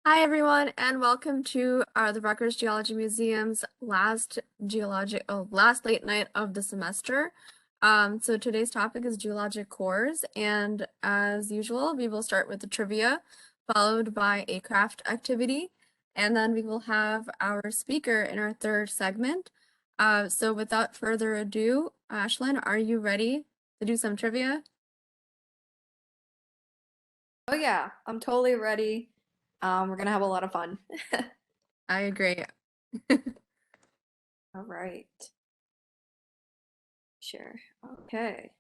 Hi everyone, and welcome to the Rutgers Geology Museum's last late night of the semester. So today's topic is geologic cores, and as usual, we will start with the trivia, followed by a craft activity, and then we will have our speaker in our third segment. So without further ado, Ashlyn, are you ready to do some trivia? Oh yeah, I'm totally ready. We're gonna have a lot of fun. I agree. All right. Sure. Okay.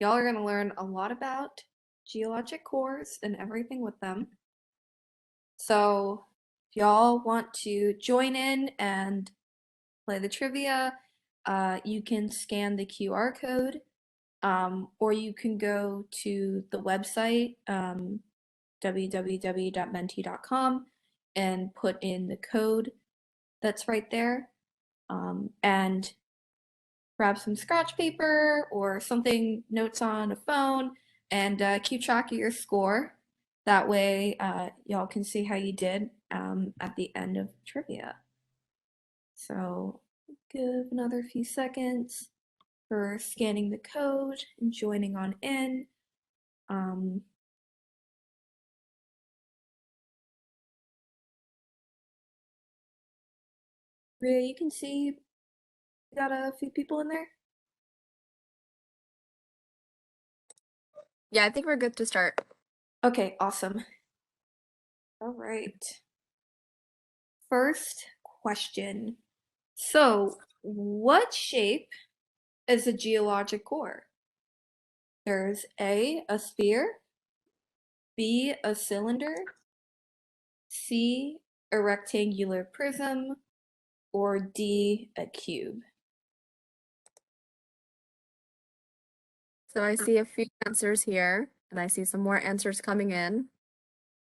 Y'all are gonna learn a lot about geologic cores and everything with them. So if y'all want to join in and play the trivia, you can scan the QR code, or you can go to the website, www.menti.com, and put in the code that's right there. And grab some scratch paper or something, notes on a phone, and keep track of your score. That way, y'all can see how you did at the end of trivia. So, give another few seconds for scanning the code and joining on in. Um, Rhea, you can see you got a few people in there. Yeah, I think we're good to start. Okay, awesome. All right. First question. So, what shape is a geologic core? There's a sphere, B, a cylinder, C, a rectangular prism, or D, a cube. So I see a few answers here, and I see some more answers coming in.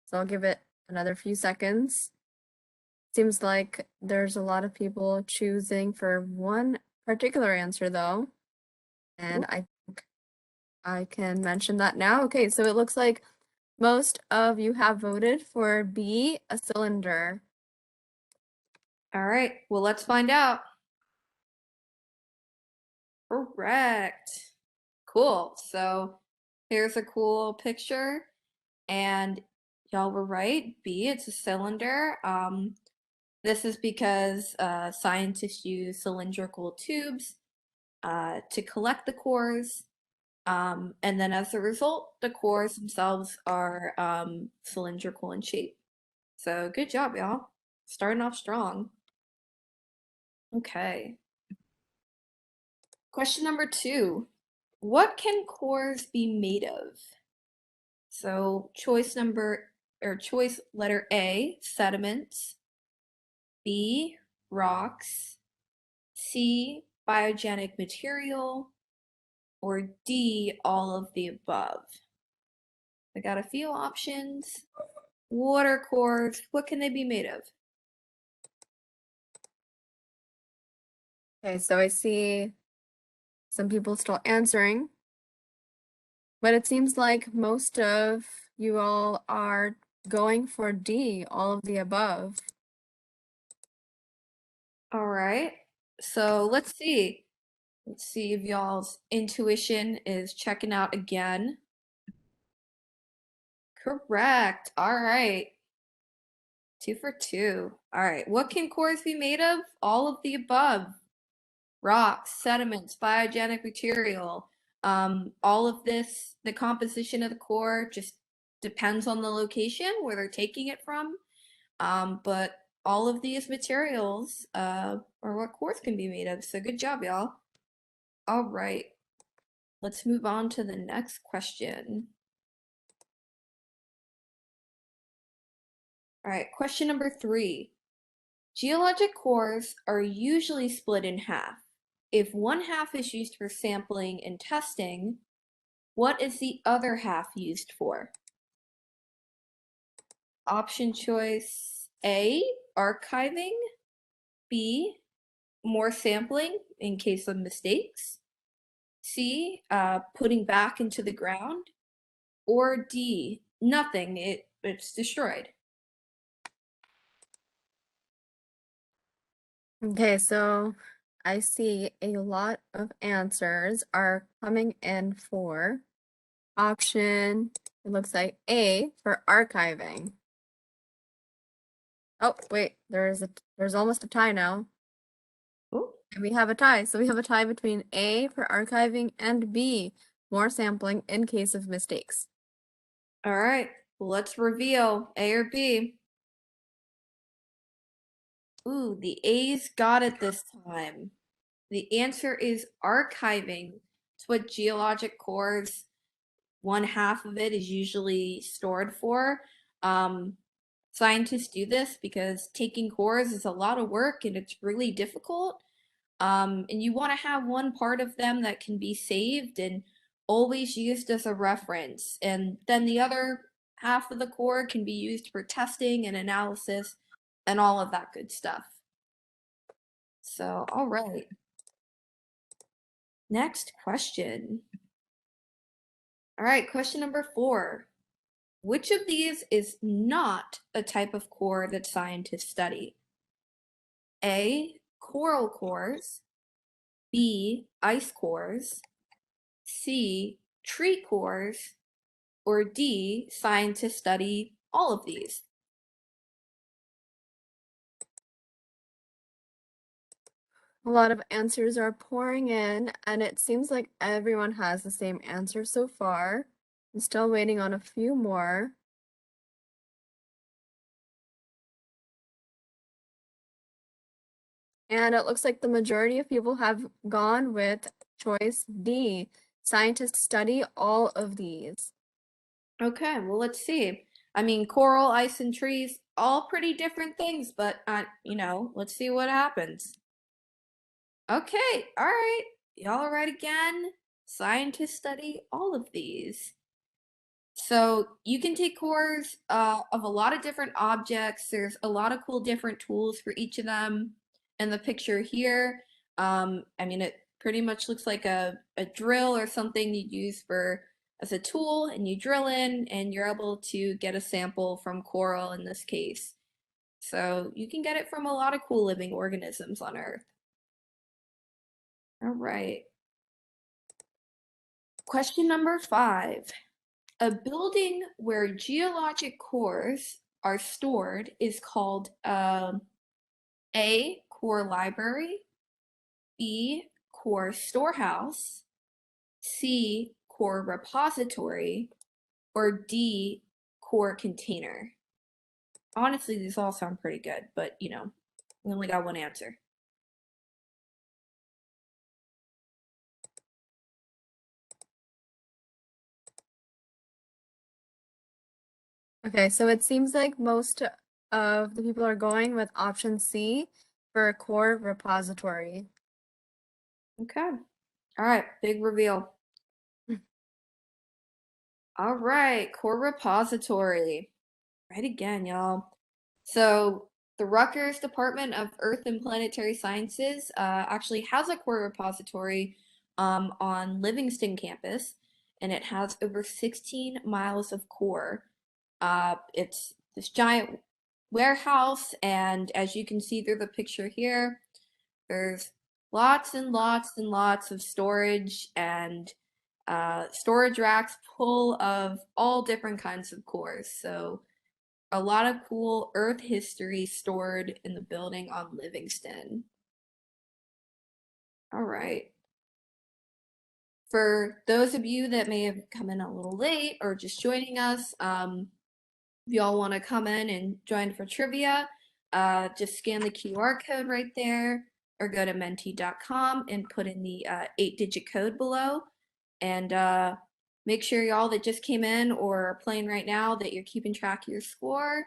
So I'll give it another few seconds. Seems like there's a lot of people choosing for one particular answer, though. And I think I can mention that now. Okay, so it looks like most of you have voted for B, a cylinder. All right, well, let's find out. Correct. Cool. So here's a cool picture, and y'all were right. B, it's a cylinder. This is because scientists use cylindrical tubes to collect the cores. And then as a result, the cores themselves are cylindrical in shape. So good job, y'all. Starting off strong. Okay. Question number 2. What can cores be made of? So choice letter A, sediments, B, rocks, C, biogenic material, or D, all of the above. I got a few options. Water cores, what can they be made of? Okay, so I see some people still answering, but it seems like most of you all are going for D, all of the above. All right. So let's see. Let's see if y'all's intuition is checking out again. Correct. All right. 2 for 2. All right. What can cores be made of? All of the above. Rocks, sediments, biogenic material. All of this, the composition of the core just depends on the location where they're taking it from. But all of these materials are what cores can be made of. So good job, y'all. All right. Let's move on to the next question. All right, question number 3. Geologic cores are usually split in half. If one half is used for sampling and testing, what is the other half used for? Option choice A, archiving, B, more sampling in case of mistakes, C, putting back into the ground, or D, nothing, it's destroyed. Okay, so I see a lot of answers are coming in for option, it looks like A for archiving. Oh, wait, there's almost a tie now. Ooh. And we have a tie. So we have a tie between A for archiving and B, more sampling in case of mistakes. All right, let's reveal A or B. Ooh, the A's got it this time. The answer is archiving. It's what geologic cores, one half of it is usually stored for. Um, Scientists do this because taking cores is a lot of work and it's really difficult. And you want to have one part of them that can be saved and always used as a reference. And then the other half of the core can be used for testing and analysis and all of that good stuff. So, all right. Next question. All right, question number 4. Which of these is not a type of core that scientists study? A. Coral cores. B. Ice cores. C. Tree cores. Or D. Scientists study all of these. A lot of answers are pouring in, and it seems like everyone has the same answer so far. I'm still waiting on a few more. And it looks like the majority of people have gone with choice D. Scientists study all of these. Okay, well, let's see. I mean, coral, ice, and trees, all pretty different things, but, let's see what happens. Okay, all right. Y'all are right again. Scientists study all of these. So you can take cores of a lot of different objects. There's a lot of cool different tools for each of them. In the picture here, I mean, it pretty much looks like a drill or something you use for as a tool, and you drill in, and you're able to get a sample from coral in this case. So you can get it from a lot of cool living organisms on Earth. All right. Question number 5. A building where geologic cores are stored is called A. Core library, B. Core storehouse, C. Core repository, or D. Core container. Honestly, these all sound pretty good, but we only got one answer. Okay, so it seems like most of the people are going with option C for core repository. Okay. All right, big reveal. All right, core repository. Right again, y'all. So the Rutgers Department of Earth and Planetary Sciences actually has a core repository on Livingston campus, and it has over 16 miles of core. It's this giant warehouse, and as you can see through the picture here, there's lots and lots and lots of storage and storage racks full of all different kinds of cores. So a lot of cool Earth history stored in the building on Livingston. All right. For those of you that may have come in a little late or just joining us, if y'all want to come in and join for trivia, just scan the QR code right there or go to menti.com and put in the 8-digit code below. And make sure y'all that just came in or are playing right now that you're keeping track of your score.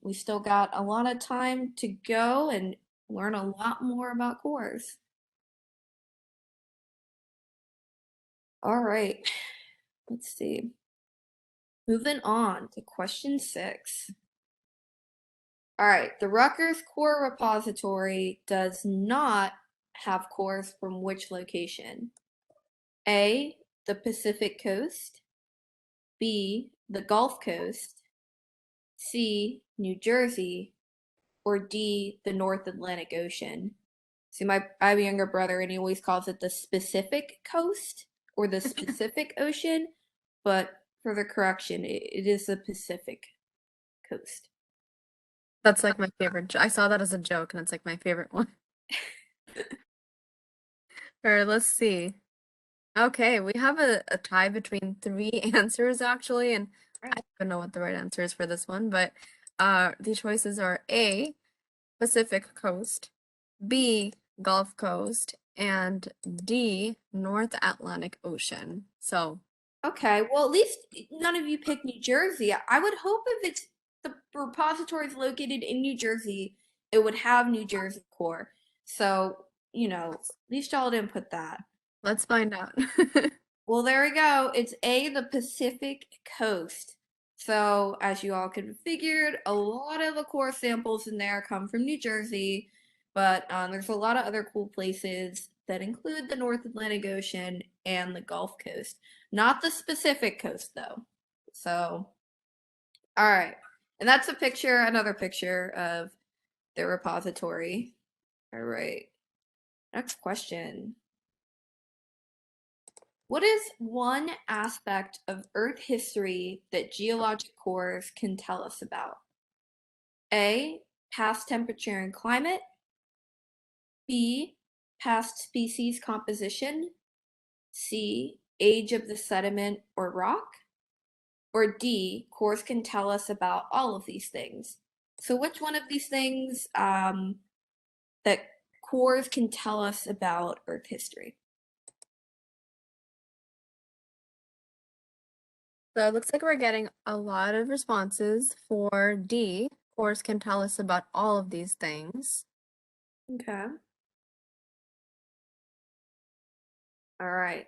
We still got a lot of time to go and learn a lot more about cores. All right, let's see. Moving on to question 6. All right, the Rutgers Core Repository does not have cores from which location? A, the Pacific Coast, B, the Gulf Coast, C, New Jersey, or D, the North Atlantic Ocean? See, I have a younger brother, and he always calls it the Pacific Coast or the Pacific Ocean, but for the correction, it is the Pacific Coast. That's like my favorite. I saw that as a joke, and it's like my favorite one. All right, let's see. Okay, we have a tie between three answers actually, and I don't know what the right answer is for this one, but the choices are A, Pacific Coast, B, Gulf Coast, and D, North Atlantic Ocean. So Okay, well, at least none of you picked New Jersey. I would hope if it's the repository is located in New Jersey, it would have New Jersey core. So, at least y'all didn't put that. let's find out. Well, there we go. It's A, the Pacific Coast. So, as you all could have figured, a lot of the core samples in there come from New Jersey, but there's a lot of other cool places that include the North Atlantic Ocean and the Gulf Coast. Not the Pacific Coast, though. So, all right. And that's another picture of the repository. All right. Next question. What is one aspect of Earth history that geologic cores can tell us about? A, past temperature and climate. B, past species composition. C, age of the sediment or rock. Or D, cores can tell us about all of these things. So which one of these things that cores can tell us about Earth history? So it looks like we're getting a lot of responses for D. Cores can tell us about all of these things. Okay. All right.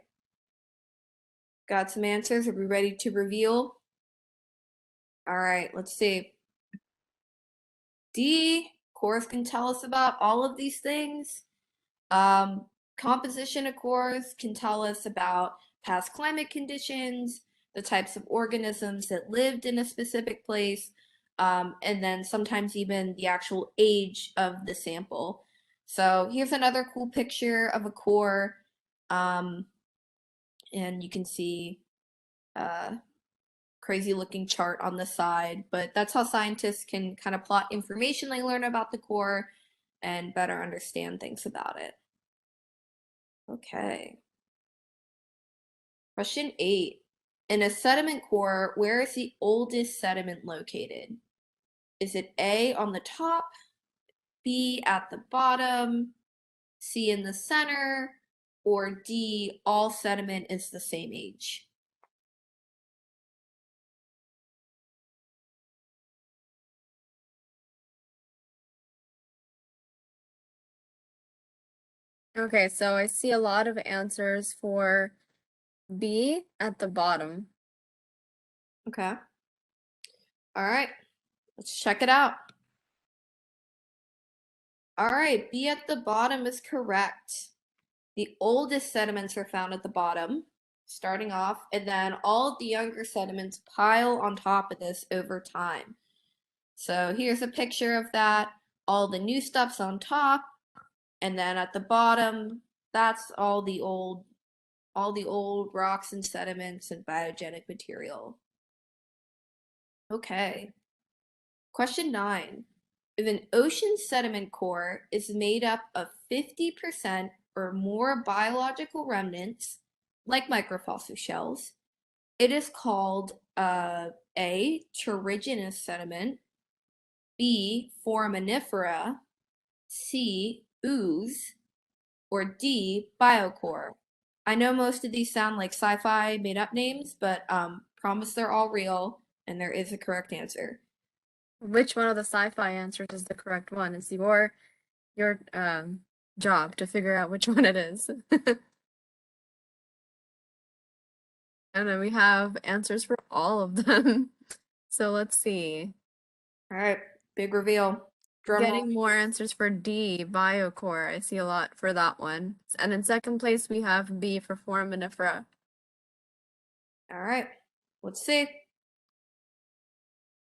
Got some answers. Are we ready to reveal? All right, let's see. D, cores can tell us about all of these things. Composition of cores can tell us about past climate conditions, the types of organisms that lived in a specific place, and then sometimes even the actual age of the sample. So here's another cool picture of a core, and you can see crazy looking chart on the side, but that's how scientists can kind of plot information they learn about the core and better understand things about it. Okay. Question 8. In a sediment core, where is the oldest sediment located? Is it A on the top, B at the bottom, C in the center, or D, all sediment is the same age? Okay, so I see a lot of answers for B at the bottom. Okay. All right. Let's check it out. All right, B at the bottom is correct. The oldest sediments are found at the bottom, starting off, and then all of the younger sediments pile on top of this over time. So here's a picture of that. All the new stuff's on top, and then at the bottom, that's all the old rocks and sediments and biogenic material. Okay. Question 9. If an ocean sediment core is made up of 50% or more biological remnants, like microfossil shells, it is called A, terrigenous sediment, B, foraminifera, C, ooze, or D, biocore. I know most of these sound like sci-fi made up names, but promise they're all real, and there is a correct answer. Which one of the sci-fi answers is the correct one? It's your job to figure out which one it is. And then we have answers for all of them. So let's see. All right, big reveal. Drum roll. Getting more answers for D, biocore. I see a lot for that one. And in second place, we have B for foraminifera. All right, let's see.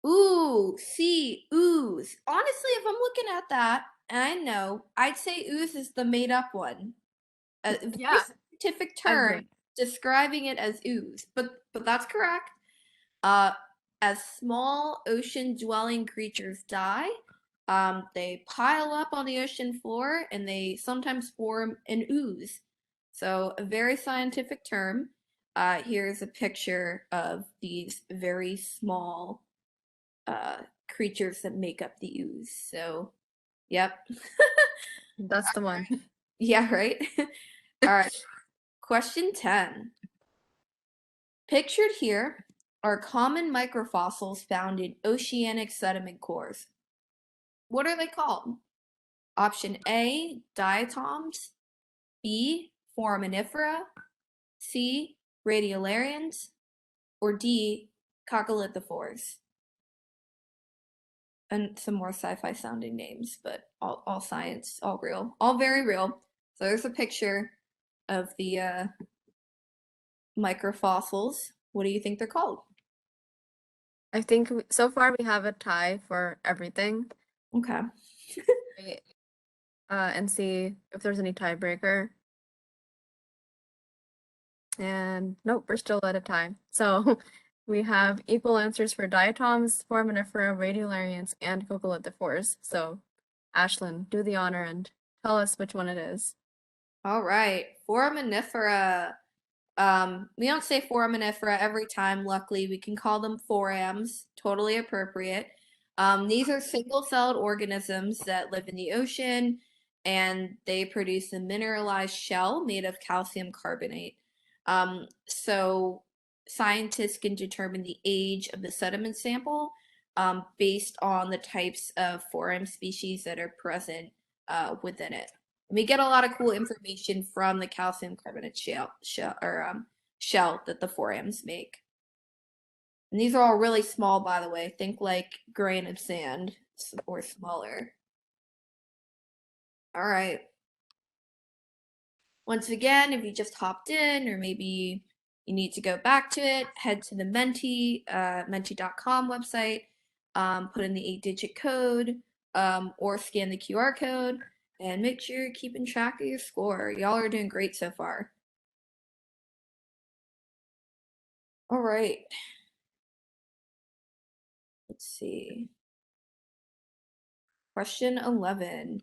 Ooh, C, ooze. Honestly, if I'm looking at that, and I know, I'd say ooze is the made up one. A very Yeah, scientific I term agree. describing it as ooze, but that's correct. Uh, as small ocean-dwelling creatures die, they pile up on the ocean floor and they sometimes form an ooze. So a very scientific term. Here's a picture of these very small creatures that make up the ooze. So, yep. That's the one. Yeah, right? All right. Question 10. Pictured here are common microfossils found in oceanic sediment cores. What are they called? Option A, diatoms, B, foraminifera, C, radiolarians, or D, coccolithophores. And some more sci-fi sounding names, but all science, all real, all very real. So there's a picture of the microfossils. What do you think they're called? I think so far we have a tie for everything. Okay. Right. And see if there's any tiebreaker. And nope, we're still at a tie. So we have equal answers for diatoms, foraminifera, radiolarians, and coccolithophores. So Ashlyn, do the honor and tell us which one it is. All right. Foraminifera. We don't say foraminifera every time, luckily. We can call them forams, totally appropriate. These are single-celled organisms that live in the ocean, and they produce a mineralized shell made of calcium carbonate. So scientists can determine the age of the sediment sample based on the types of foram species that are present within it. We get a lot of cool information from the calcium carbonate shell that the forams make. And these are all really small, by the way. Think like grain of sand or smaller. All right. Once again, if you just hopped in, or maybe you need to go back to it, head to the menti.com website, put in the 8-digit code, or scan the QR code, and make sure you're keeping track of your score. Y'all are doing great so far. All right. Let's see. Question 11.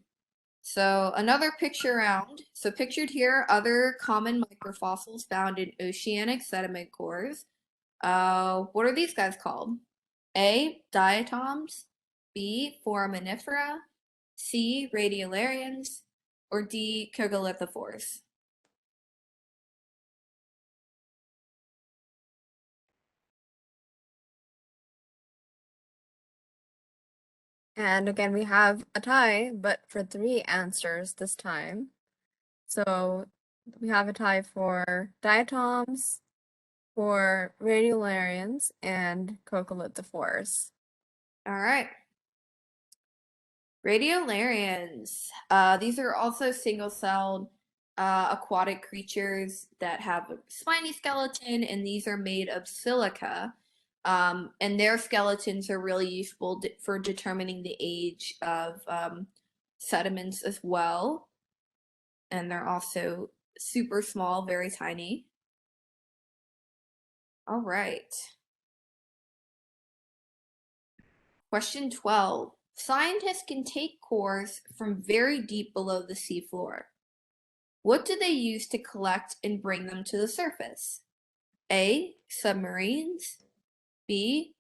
So another picture round. So pictured here, other common microfossils found in oceanic sediment cores. What are these guys called? A, diatoms, B, foraminifera, C, radiolarians, or D, coccolithophores? And again, we have a tie, but for 3 answers this time. So we have a tie for diatoms, for radiolarians, and coccolithophores. All right. Radiolarians. These are also single-celled aquatic creatures that have a spiny skeleton, and these are made of silica. And their skeletons are really useful for determining the age of sediments as well. And they're also super small, very tiny. All right. Question 12. Scientists can take cores from very deep below the seafloor. What do they use to collect and bring them to the surface? A. Submarines. B.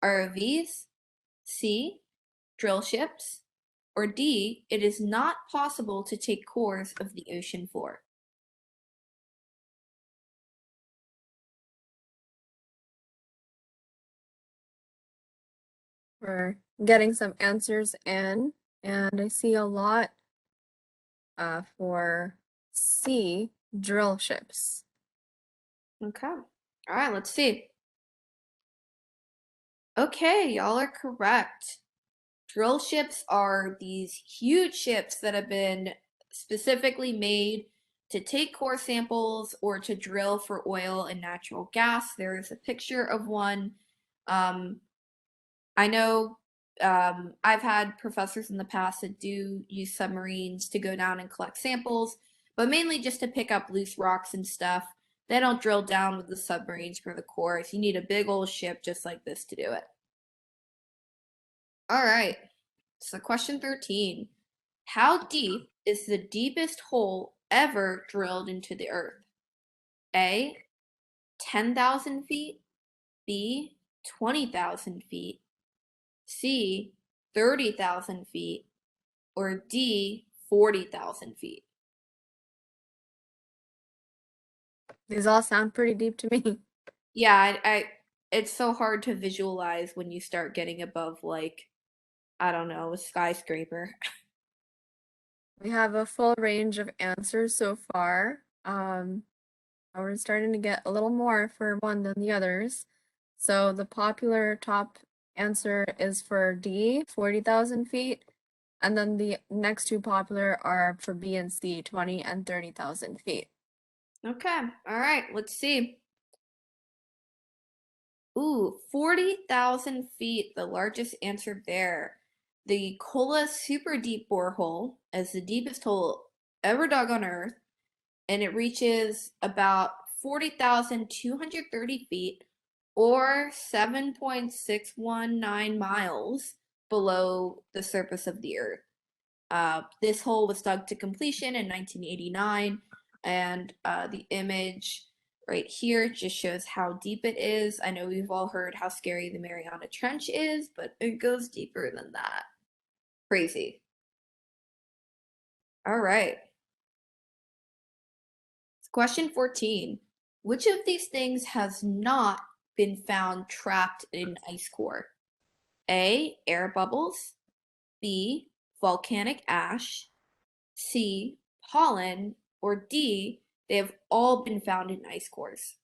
ROVs. C. Drill ships. Or D. It is not possible to take cores of the ocean floor. We're getting some answers in, and I see a lot for C, drill ships. Okay. All right, let's see. Okay, y'all are correct. Drill ships are these huge ships that have been specifically made to take core samples or to drill for oil and natural gas. There is a picture of one. Um, I know I've had professors in the past that do use submarines to go down and collect samples, but mainly just to pick up loose rocks and stuff. They don't drill down with the submarines for the cores. You need a big old ship just like this to do it. All right, so question 13. How deep is the deepest hole ever drilled into the Earth? A, 10,000 feet, B, 20,000 feet, C, 30,000 feet, or D, 40,000 feet? These all sound pretty deep to me. Yeah, it's so hard to visualize when you start getting above, like, I don't know, a skyscraper. We have a full range of answers so far. We're starting to get a little more for one than the others. So the popular top answer is for D, 40,000 feet. And then the next two popular are for B and C, 20 and 30,000 feet. Okay, all right, let's see. Ooh, 40,000 feet, the largest answer there. The Kola Super Deep Borehole is the deepest hole ever dug on Earth, and it reaches about 40,230 feet or 7.619 miles below the surface of the Earth. This hole was dug to completion in 1989, and the image right here just shows how deep it is. I know we've all heard how scary the Mariana Trench is, but it goes deeper than that. Crazy. All right. Question 14. Which of these things has not been found trapped in ice core? A, air bubbles, B, volcanic ash, C, pollen, or D, they have all been found in ice cores.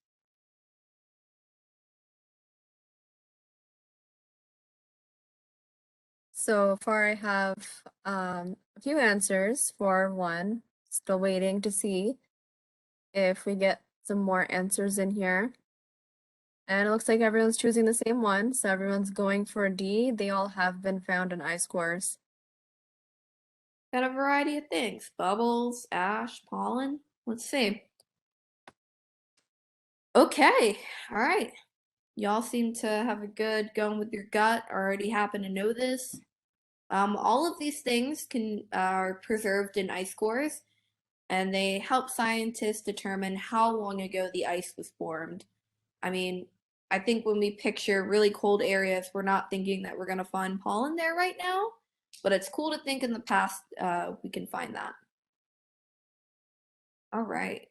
So far I have a few answers for one. Still waiting to see if we get some more answers in here. And it looks like everyone's choosing the same one, so everyone's going for D. They all have been found in ice cores. Got a variety of things. Bubbles, ash, pollen. Let's see. Okay, all right. Y'all seem to have a good going with your gut. Already happen to know this. All of these things are preserved in ice cores, and they help scientists determine how long ago the ice was formed. I mean, I think when we picture really cold areas, we're not thinking that we're going to find pollen there right now, but it's cool to think in the past we can find that. All right.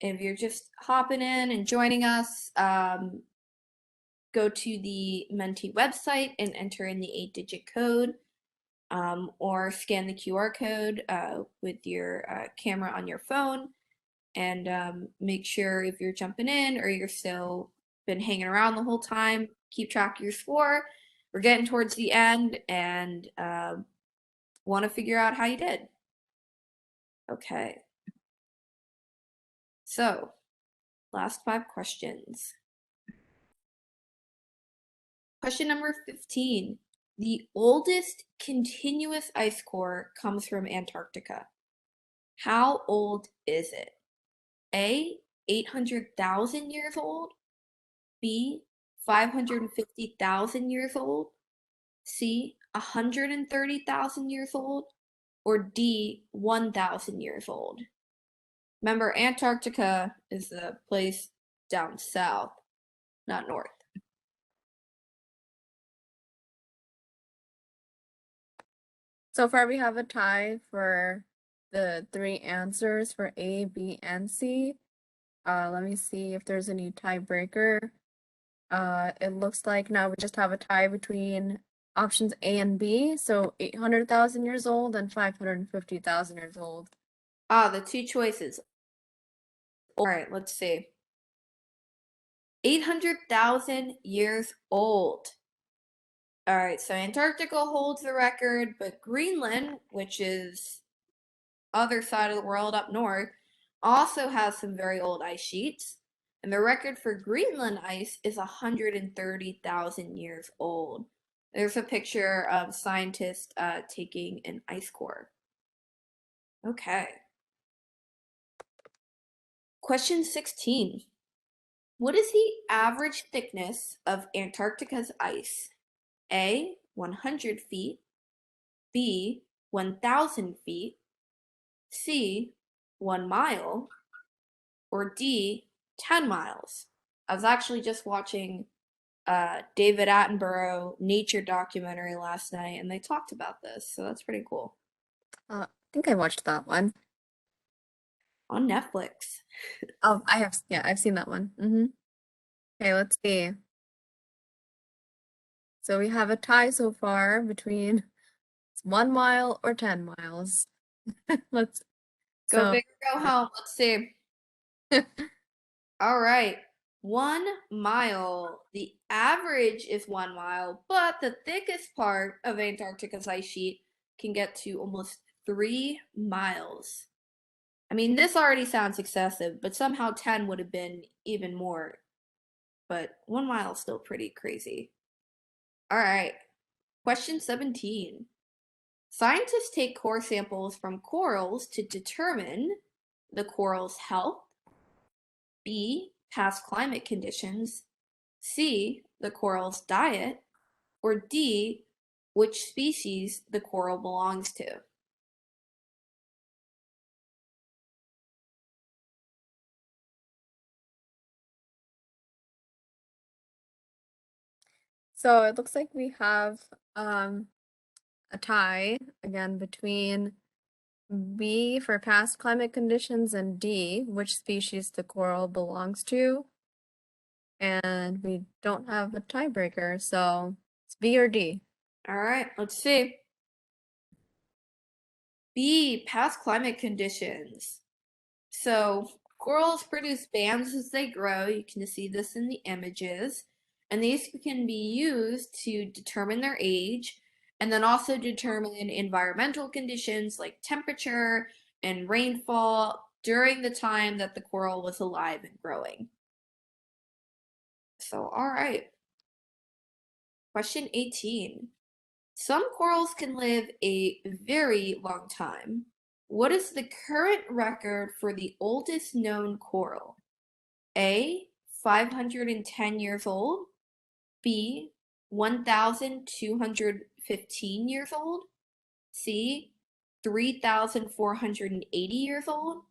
If you're just hopping in and joining us, go to the Menti website and enter in the 8-digit code, or scan the QR code with your camera on your phone, and make sure if you're jumping in or you're still been hanging around the whole time, keep track of your score. We're getting towards the end and want to figure out how you did. Okay. So, last 5 questions. Question number 15. The oldest continuous ice core comes from Antarctica. How old is it? A, 800,000 years old, B, 550,000 years old, C, 130,000 years old, or D, 1,000 years old? Remember, Antarctica is the place down south, not north. So far we have a tie for the 3 answers for A, B, and C. Let me see if there's any tiebreaker. It looks like now we just have a tie between options A and B, so 800,000 years old and 550,000 years old. Ah, the 2 choices. All right, let's see. 800,000 years old. All right, so Antarctica holds the record, but Greenland, which is other side of the world up north, also has some very old ice sheets. And the record for Greenland ice is 130,000 years old. There's a picture of scientists taking an ice core. Okay. Question 16. What is the average thickness of Antarctica's ice? A, 100 feet, B, 1,000 feet, C, 1 mile, or D, 10 miles? I was actually just watching David Attenborough nature documentary last night, and they talked about this, so that's pretty cool. I think I watched that one. On Netflix. Oh, I have, yeah, I've seen that one. Okay, let's see. So we have a tie so far between 1 mile or 10 miles. Let's, Go so, big or go home. Let's see. All right. 1 mile. The average is 1 mile, but the thickest part of Antarctica's ice sheet can get to almost 3 miles. I mean, this already sounds excessive, but somehow 10 would have been even more. But 1 mile is still pretty crazy. All right. Question 17. Scientists take core samples from corals to determine the coral's health, B, past climate conditions, C, the coral's diet, or D, which species the coral belongs to. so it looks like we have a tie again between B for past climate conditions and D, which species the coral belongs to. And we don't have a tiebreaker, so it's B or D. All right, let's see. B, past climate conditions. So corals produce bands as they grow. You can see this in the images. And these can be used to determine their age and then also determine environmental conditions like temperature and rainfall during the time that the coral was alive and growing. So, all right. Question 18. Some corals can live a very long time. What is the current record for the oldest known coral? A, 510 years old, B, 1,215 years old, C, 3,480 years old,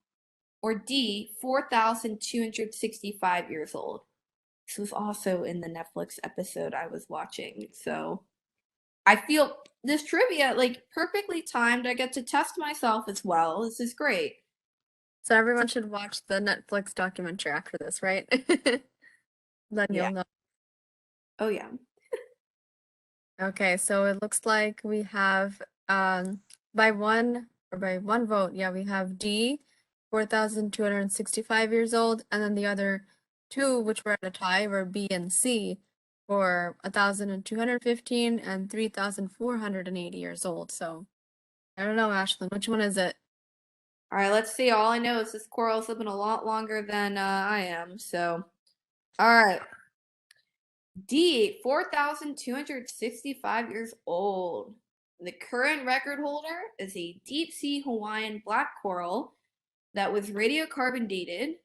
or D, 4,265 years old. This was also in the Netflix episode I was watching, so I feel this trivia like perfectly timed. I get to test myself as well. This is great. So everyone should watch the Netflix documentary after this, right? Then Yeah. you'll know. Oh yeah. Okay, so it looks like we have by one vote, yeah, we have D, 4,265 years old, and then the other two, which were at a tie, were B and C for 1,215 and 3,480 years old. So I don't know, Ashlyn, which one is it? All right, let's see. All I know is this coral's living a lot longer than I am. So, all right. D, 4,265 years old. The current record holder is a deep sea Hawaiian black coral that was radiocarbon dated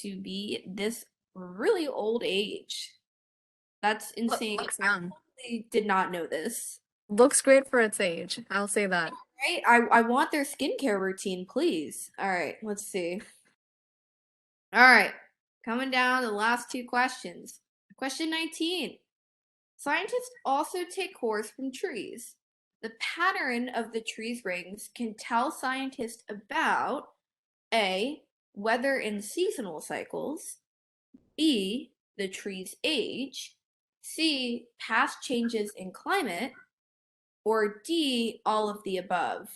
to be this really old age. That's insane. Looks I young. totally did not know this. Looks great for its age. I'll say that. Right? I want their skincare routine, please. All right, let's see. All right, coming down to the last two questions. Question 19. Scientists also take cores from trees. The pattern of the tree's rings can tell scientists about A, weather and seasonal cycles, B, the tree's age, C, past changes in climate, or D, all of the above.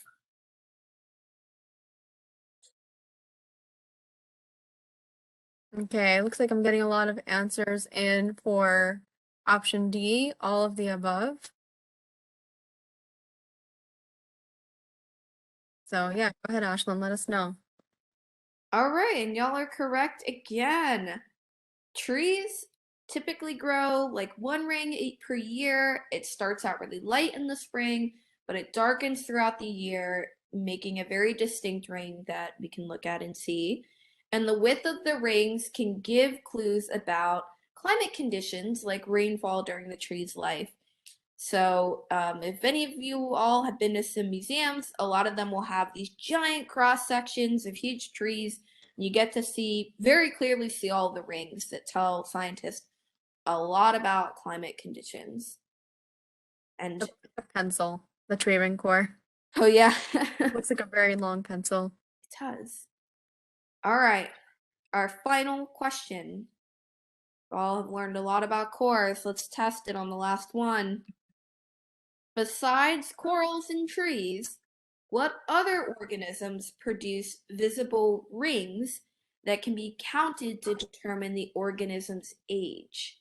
Okay, looks like I'm getting a lot of answers in for option D, all of the above. So yeah, go ahead, Ashlyn, let us know. All right, and y'all are correct again. trees typically grow like one ring per year. It starts out really light in the spring, but it darkens throughout the year, making a very distinct ring that we can look at and see. And the width of the rings can give clues about climate conditions like rainfall during the tree's life. So, if any of you all have been to some museums, a lot of them will have these giant cross sections of huge trees. And you get to see very clearly see all the rings that tell scientists a lot about climate conditions. And The pencil, the tree ring core. oh yeah, it Looks like a very long pencil. does. All right, our final question. All have learned a lot about cores. Let's test it on the last one. Besides corals and trees, what other organisms produce visible rings that can be counted to determine the organism's age?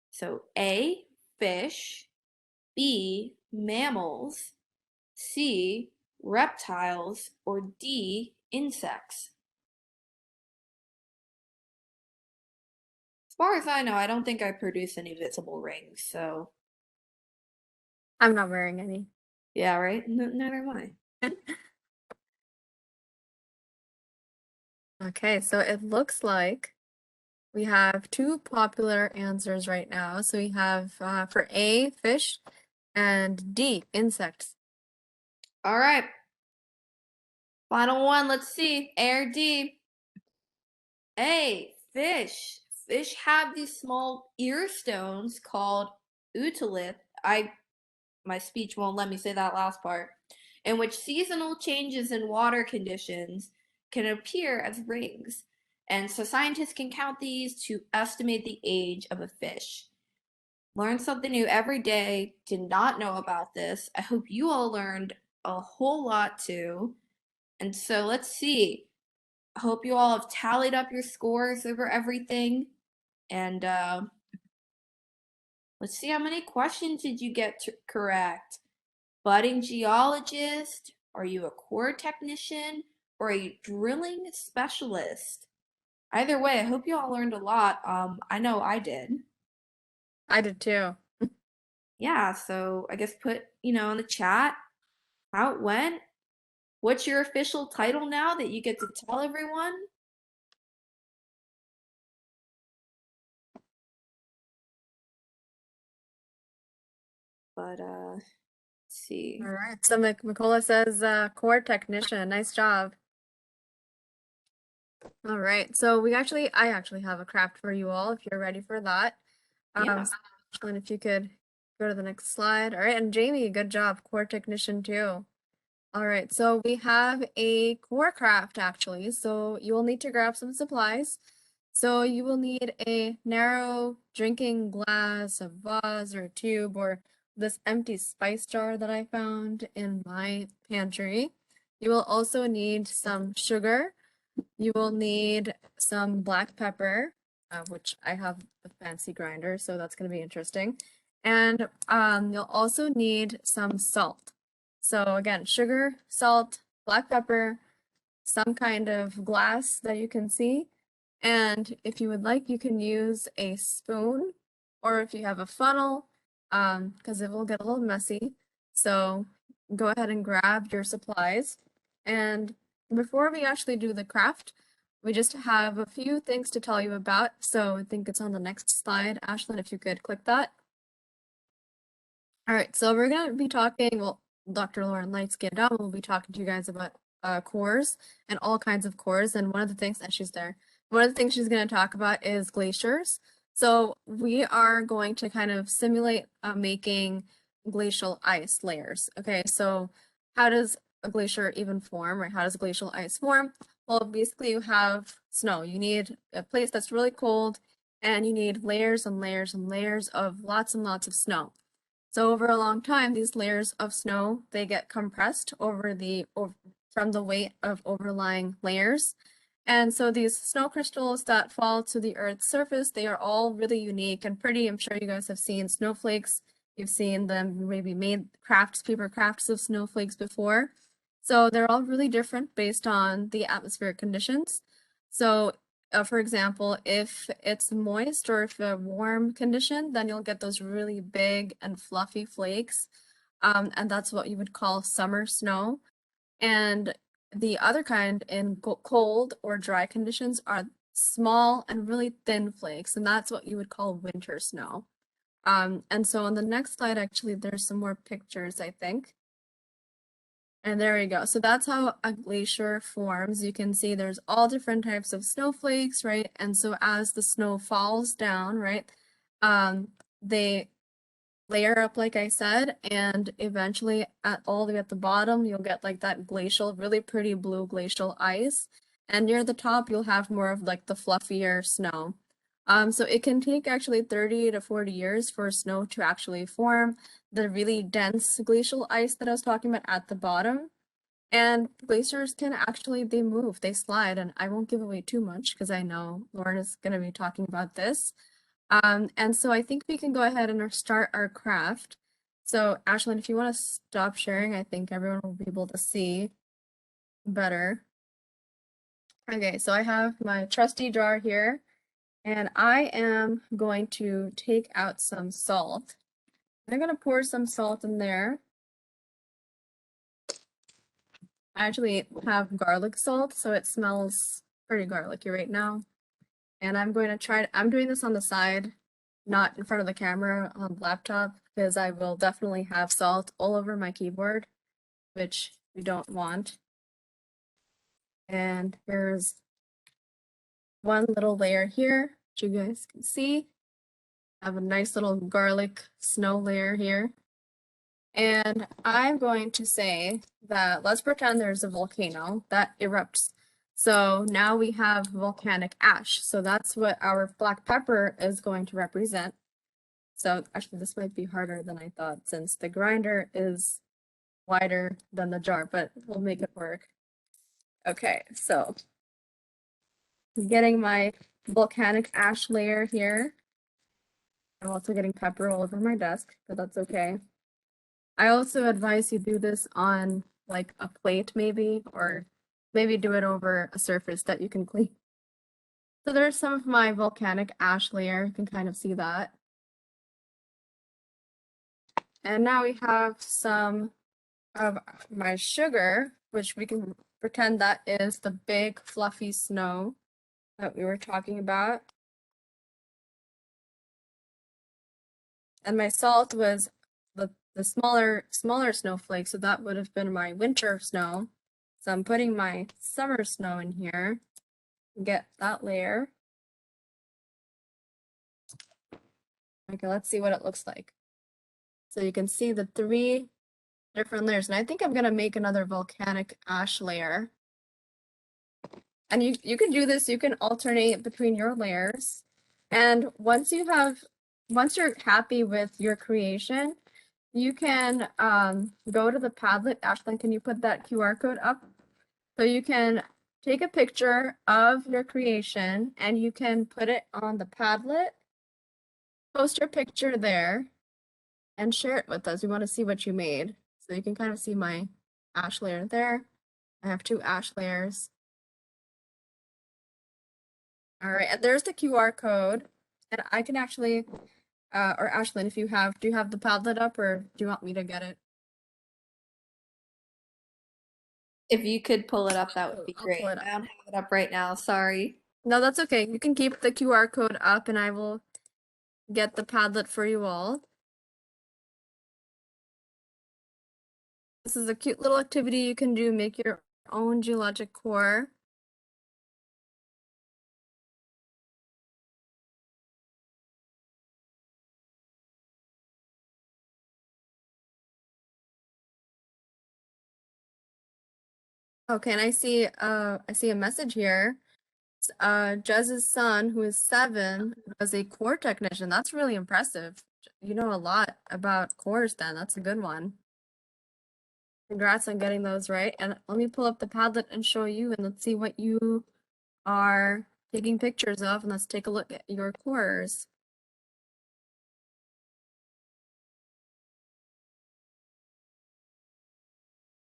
So A, fish, B, mammals, C, reptiles, or D, insects. As far as I know, I don't think I produce any visible rings, so I'm not wearing any. yeah, right? Neither am I. Okay, so it looks like we have two popular answers right now. So we have for A, fish, and D, insects. All right. Final one, let's see. A or D? A, fish. Fish have these small ear stones called otolith. My speech won't let me say that last part. In which seasonal changes in water conditions can appear as rings. And so scientists can count these to estimate the age of a fish. Learn something new every day. Did not know about this. I hope you all learned a whole lot too. And so let's see. I hope you all have tallied up your scores over everything. And let's see how many questions did you get correct. Budding geologist? Are you a core technician? Or a drilling specialist? Either way, I hope you all learned a lot. I know I did. I did too. Yeah, so I guess put, in the chat how it went. What's your official title now that you get to tell everyone? But let's see. All right, so Mikola says core technician. Nice job. All right, so I actually have a craft for you all if you're ready for that. Yeah. And if you could go to the next slide. All right, and Jamie, good job, core technician too. All right, so we have a core craft actually. So you will need to grab some supplies. So you will need a narrow drinking glass, a vase or a tube, or this empty spice jar that I found in my pantry. You will also need some sugar. You will need some black pepper, which I have a fancy grinder, so that's going to be interesting. And you'll also need some salt. So again, sugar, salt, black pepper, some kind of glass that you can see. And if you would like, you can use a spoon, or if you have a funnel, because it will get a little messy. So go ahead and grab your supplies. And before we actually do the craft, we just have a few things to tell you about. So I think it's on the next slide. Ashlyn, if you could click that. All right, so we're going to be talking, well, Dr. Lauren Lightsky and Adamo will be talking to you guys about cores and all kinds of cores. And one of the things that she's going to talk about is glaciers. So we are going to kind of simulate making glacial ice layers. Okay, so how does a glacier even form, or how does glacial ice form? Well, basically you have snow. You need a place that's really cold, and you need layers and layers and layers of lots and lots of snow. So over a long time, these layers of snow, they get compressed from the weight of overlying layers. And so these snow crystals that fall to the Earth's surface, they are all really unique and pretty. I'm sure you guys have seen snowflakes. You've seen them maybe made paper crafts of snowflakes before. So they're all really different based on the atmospheric conditions. So for example, if it's moist or if a warm condition, then you'll get those really big and fluffy flakes. And that's what you would call summer snow. And the other kind in cold or dry conditions are small and really thin flakes, and that's what you would call winter snow. And so on the next slide, actually, there's some more pictures, I think. And there we go. So that's how a glacier forms. You can see there's all different types of snowflakes, right? And so as the snow falls down, right, they layer up, like I said, and eventually all the way at the bottom, you'll get like that glacial, really pretty blue glacial ice. And near the top, you'll have more of like the fluffier snow. So it can take actually 30 to 40 years for snow to actually form the really dense glacial ice that I was talking about at the bottom. And glaciers can actually, they move, they slide, and I won't give away too much because I know Lauren is going to be talking about this. And so I think we can go ahead and start our craft. So Ashlyn, if you want to stop sharing, I think everyone will be able to see better. Okay, so I have my trusty jar here, and I am going to take out some salt. I'm going to pour some salt in there. I actually have garlic salt, so it smells pretty garlicky right now. And I'm going to try, I'm doing this on the side, not in front of the camera on the laptop, because I will definitely have salt all over my keyboard, which we don't want. And here's one little layer here, which you guys can see. I have a nice little garlic snow layer here. And I'm going to say that let's pretend there's a volcano that erupts. So now we have volcanic ash. So that's what our black pepper is going to represent. So actually this might be harder than I thought since the grinder is wider than the jar, but we'll make it work. Okay, so I'm getting my volcanic ash layer here. I'm also getting pepper all over my desk, but that's okay. I also advise you do this on like a plate maybe, or maybe do it over a surface that you can clean. So there's some of my volcanic ash layer, you can kind of see that. And now we have some of my sugar, which we can pretend that is the big fluffy snow that we were talking about. And my salt was the smaller snowflake, so that would have been my winter snow. So I'm putting my summer snow in here. Get that layer. Okay, let's see what it looks like. So you can see the 3 different layers, and I think I'm gonna make another volcanic ash layer. And you can do this, you can alternate between your layers. And once you're happy with your creation, you can go to the Padlet. Ashlyn, can you put that QR code up? So you can take a picture of your creation and you can put it on the Padlet, post your picture there, and share it with us. We want to see what you made. So you can kind of see my ash layer there. I have 2 ash layers. All right, and there's the QR code. And I can actually, or Ashlyn, if you have, do you have the Padlet up or do you want me to get it? If you could pull it up, that would be I'll pull great. it up. I don't have it up right now, sorry. No, that's okay. You can keep the QR code up and I will get the Padlet for you all. This is a cute little activity you can do, make your own geologic core. Okay, and I see a message here. Jez's son, who is 7, was a core technician. That's really impressive. You know a lot about cores then. That's a good one. Congrats on getting those right. And let me pull up the Padlet and show you, and let's see what you are taking pictures of, and let's take a look at your cores.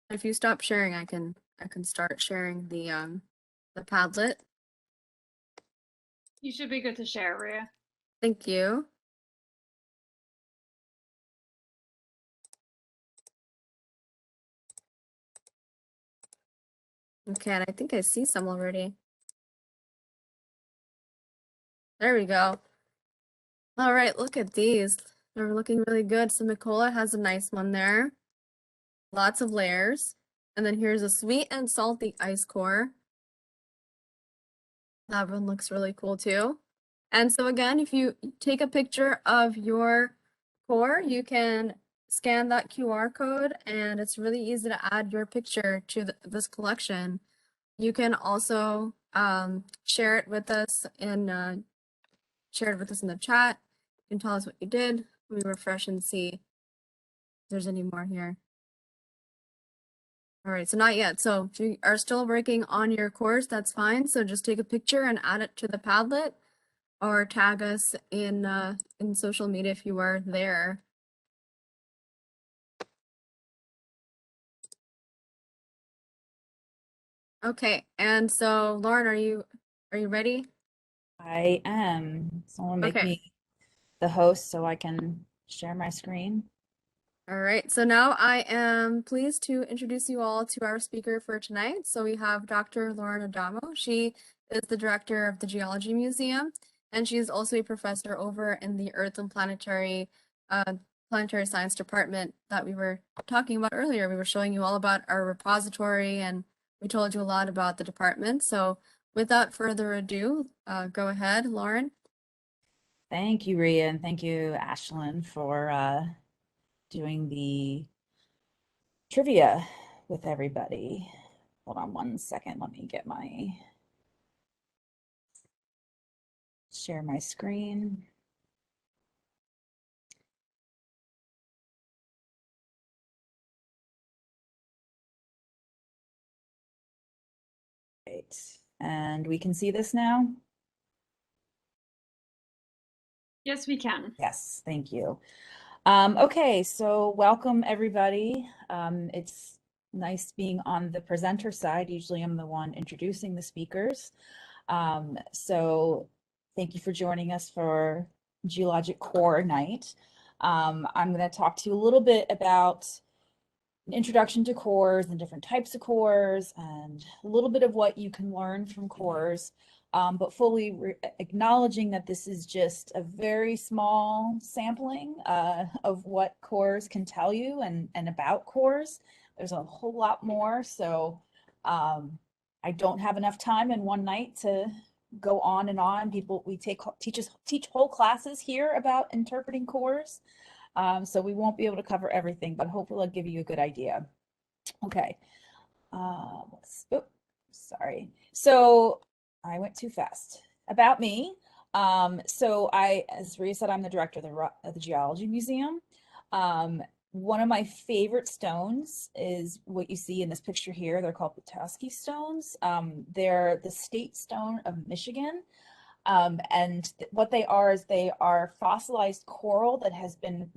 If you stop sharing, I can start sharing the Padlet. You should be good to share, Rhea. Thank you. Okay, and I think I see some already. There we go. All right, look at these. They're looking really good. So Mikola has a nice one there. Lots of layers. And then here's a sweet and salty ice core. That one looks really cool too. And so again, if you take a picture of your core, you can scan that QR code and it's really easy to add your picture to this collection. You can also share it with us in the chat. You can tell us what you did. Let me refresh and see if there's any more here. All right, so not yet. So if you are still working on your course, that's fine. So just take a picture and add it to the Padlet or tag us in social media if you are there. Okay, and so Lauren, are you ready? I am. Someone make Okay. me the host so I can share my screen. All right, so now I am pleased to introduce you all to our speaker for tonight. So we have Dr. Lauren Adamo. She is the director of the Geology Museum, and she is also a professor over in the Earth and Planetary Science Department that we were talking about earlier. We were showing you all about our repository, and we told you a lot about the department. So without further ado, go ahead, Lauren. Thank you, Rhea, and thank you, Ashlyn, for doing the trivia with everybody. Hold on one second. Let me get share my screen. Great. And we can see this now? Yes, we can. Yes, thank you. Okay, so welcome everybody. It's nice being on the presenter side. Usually I'm the one introducing the speakers. So thank you for joining us for Geologic Core Night. I'm going to talk to you a little bit about an introduction to cores and different types of cores and a little bit of what you can learn from cores, but fully acknowledging that this is just a very small sampling of what cores can tell you and about cores. There's a whole lot more, so I don't have enough time in one night to go on and on. We teach whole classes here about interpreting cores. So we won't be able to cover everything, but hopefully I'll give you a good idea. Okay. Sorry. So I went too fast. About me. As Rhea said, I'm the director of the Geology Museum. One of my favorite stones is what you see in this picture here. They're called Petoskey stones. They're the state stone of Michigan. And what they are is they are fossilized coral that has been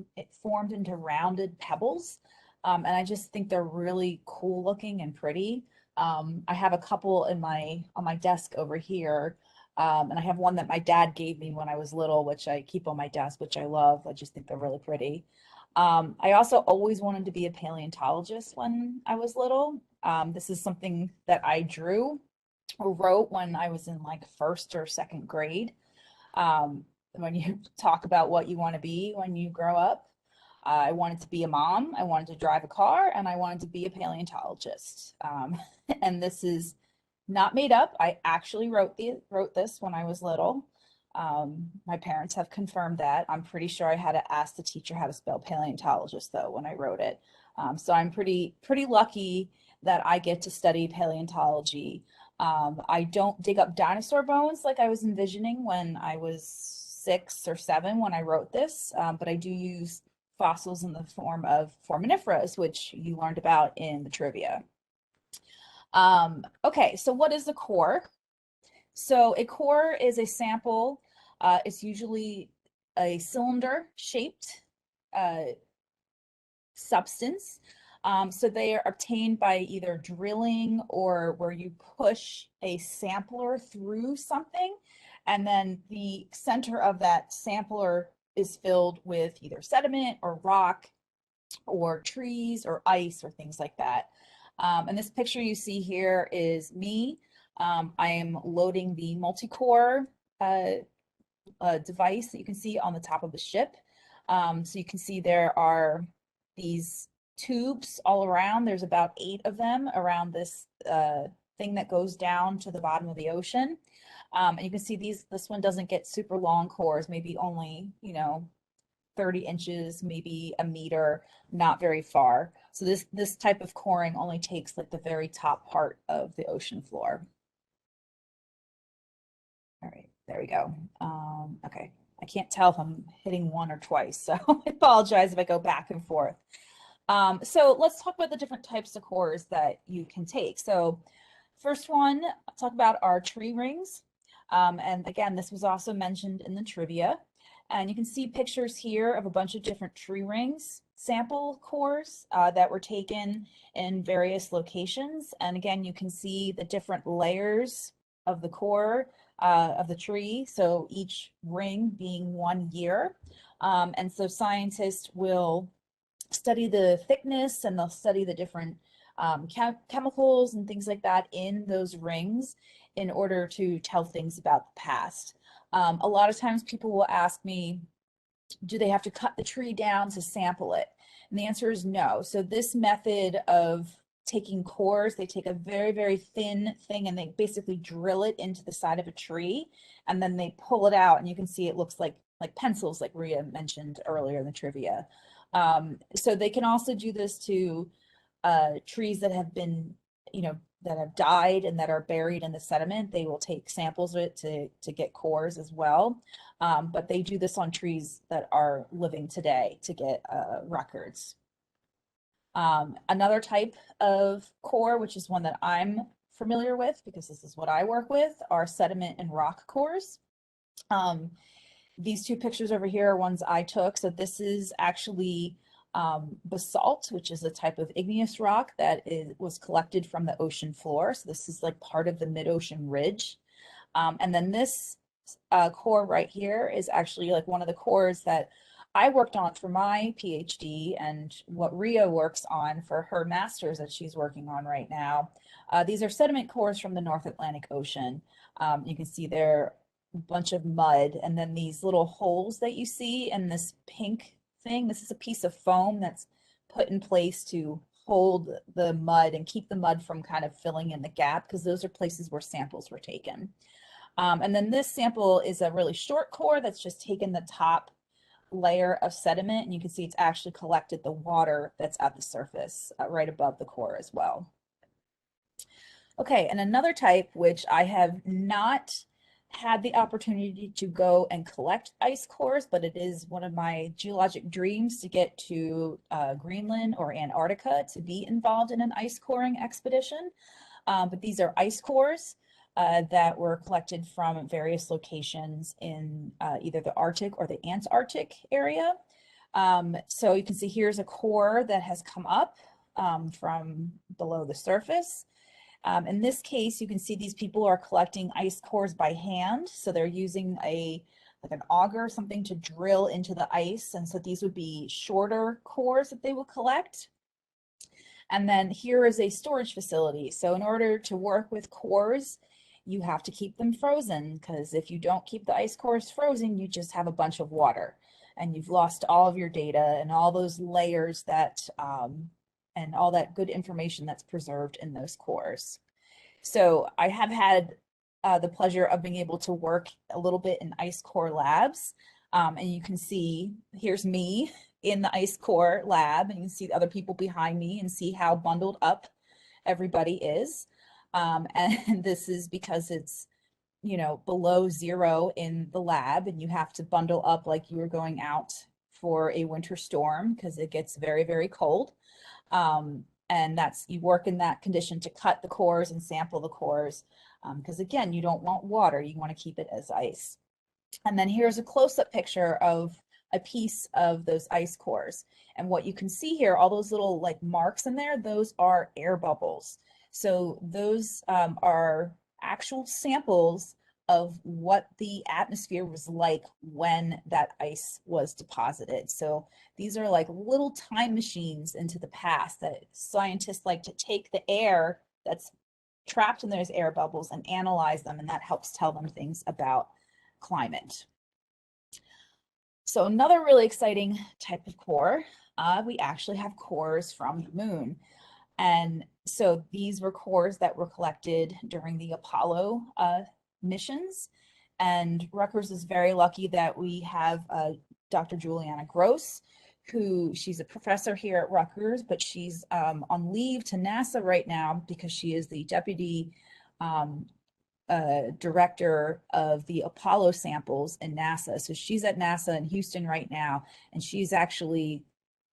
formed into rounded pebbles. And I just think they're really cool looking and pretty. I have a couple on my desk over here. And I have one that my dad gave me when I was little, which I keep on my desk, which I love. I just think they're really pretty. I also always wanted to be a paleontologist when I was little. This is something that I drew or wrote when I was in like first or second grade. When you talk about what you want to be when you grow up, I wanted to be a mom, I wanted to drive a car, and I wanted to be a paleontologist. And this is not made up. I actually wrote this when I was little. My parents have confirmed that. I'm pretty sure I had to ask the teacher how to spell paleontologist though when I wrote it. So I'm pretty lucky that I get to study paleontology. I don't dig up dinosaur bones like I was envisioning when I was 6 or 7 when I wrote this, but I do use fossils in the form of foraminiferas, which you learned about in the trivia. Okay, so what is a core? So a core is a sample. It's usually a cylinder-shaped substance. So they are obtained by either drilling or where you push a sampler through something And then the center of that sampler is filled with either sediment or rock or trees or ice or things like that. And this picture you see here is me. I am loading the multi-core device that you can see on the top of the ship. So you can see there are these tubes all around. There's about 8 of them around this thing that goes down to the bottom of the ocean. And you can see this one doesn't get super long cores, maybe only, 30 inches, maybe a meter, not very far. So this type of coring only takes like the very top part of the ocean floor. All right, there we go. Okay, I can't tell if I'm hitting one or twice, so I apologize if I go back and forth. So let's talk about the different types of cores that you can take. So first one, I'll talk about our tree rings. And again, this was also mentioned in the trivia. And you can see pictures here of a bunch of different tree rings sample cores that were taken in various locations. And again, you can see the different layers of the core of the tree. So each ring being 1 year. And so scientists will study the thickness and they'll study the different chemicals and things like that in those rings in order to tell things about the past. A lot of times people will ask me, do they have to cut the tree down to sample it? And the answer is no. So this method of taking cores, they take a very, very thin thing and they basically drill it into the side of a tree and then they pull it out and you can see it looks like pencils, like Rhea mentioned earlier in the trivia. So they can also do this to trees that have been, that have died and that are buried in the sediment. They will take samples of it to get cores as well. But they do this on trees that are living today to get records. Another type of core, which is one that I'm familiar with because this is what I work with, are sediment and rock cores. These 2 pictures over here are ones I took. So this is actually basalt, which is a type of igneous rock that was collected from the ocean floor. So this is like part of the mid-ocean ridge. And then this core right here is actually like one of the cores that I worked on for my PhD and what Rhea works on for her master's that she's working on right now. These are sediment cores from the North Atlantic Ocean. You can see there a bunch of mud and then these little holes that you see in this pink thing. This is a piece of foam that's put in place to hold the mud and keep the mud from kind of filling in the gap because those are places where samples were taken. And then this sample is a really short core that's just taken the top layer of sediment and you can see it's actually collected the water that's at the surface right above the core as well. Okay, and another type which I have not had the opportunity to go and collect ice cores, but it is one of my geologic dreams to get to Greenland or Antarctica to be involved in an ice coring expedition. But these are ice cores that were collected from various locations in either the Arctic or the Antarctic area. So you can see here's a core that has come up from below the surface. In this case, you can see these people are collecting ice cores by hand. So they're using like an auger or something to drill into the ice. And so these would be shorter cores that they will collect. And then here is a storage facility. So in order to work with cores, you have to keep them frozen because if you don't keep the ice cores frozen, you just have a bunch of water and you've lost all of your data and all those layers that and all that good information that's preserved in those cores. So I have had the pleasure of being able to work a little bit in ice core labs. And you can see, here's me in the ice core lab, and you can see the other people behind me and see how bundled up everybody is. And this is because it's, below 0 in the lab and you have to bundle up like you were going out for a winter storm because it gets very, very cold. And you work in that condition to cut the cores and sample the cores because again, you don't want water, you want to keep it as ice. And then here's a close-up picture of a piece of those ice cores. And what you can see here, all those little like marks in there, those are air bubbles. So those are actual samples of what the atmosphere was like when that ice was deposited. So these are like little time machines into the past that scientists like to take the air that's trapped in those air bubbles and analyze them, and that helps tell them things about climate. So another really exciting type of core, we actually have cores from the moon. And so these were cores that were collected during the Apollo missions. And Rutgers is very lucky that we have Dr. Juliana Gross, who she's a professor here at Rutgers, but she's on leave to NASA right now because she is the deputy director of the Apollo samples in NASA. So she's at NASA in Houston right now, and she's actually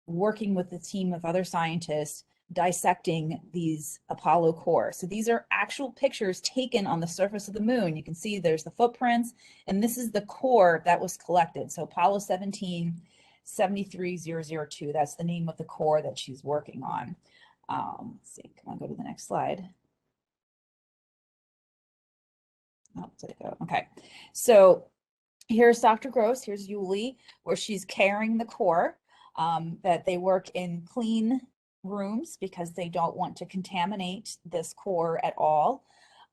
working with a team of other scientists dissecting these Apollo cores. So these are actual pictures taken on the surface of the moon. You can see there's the footprints, and this is the core that was collected. So Apollo 17, 73002, that's the name of the core that she's working on. Let's see, come on, go to the next slide. Oh, did it go? Okay, so here's Dr. Gross, here's Yuli, where she's carrying the core, that they work in clean rooms because they don't want to contaminate this core at all.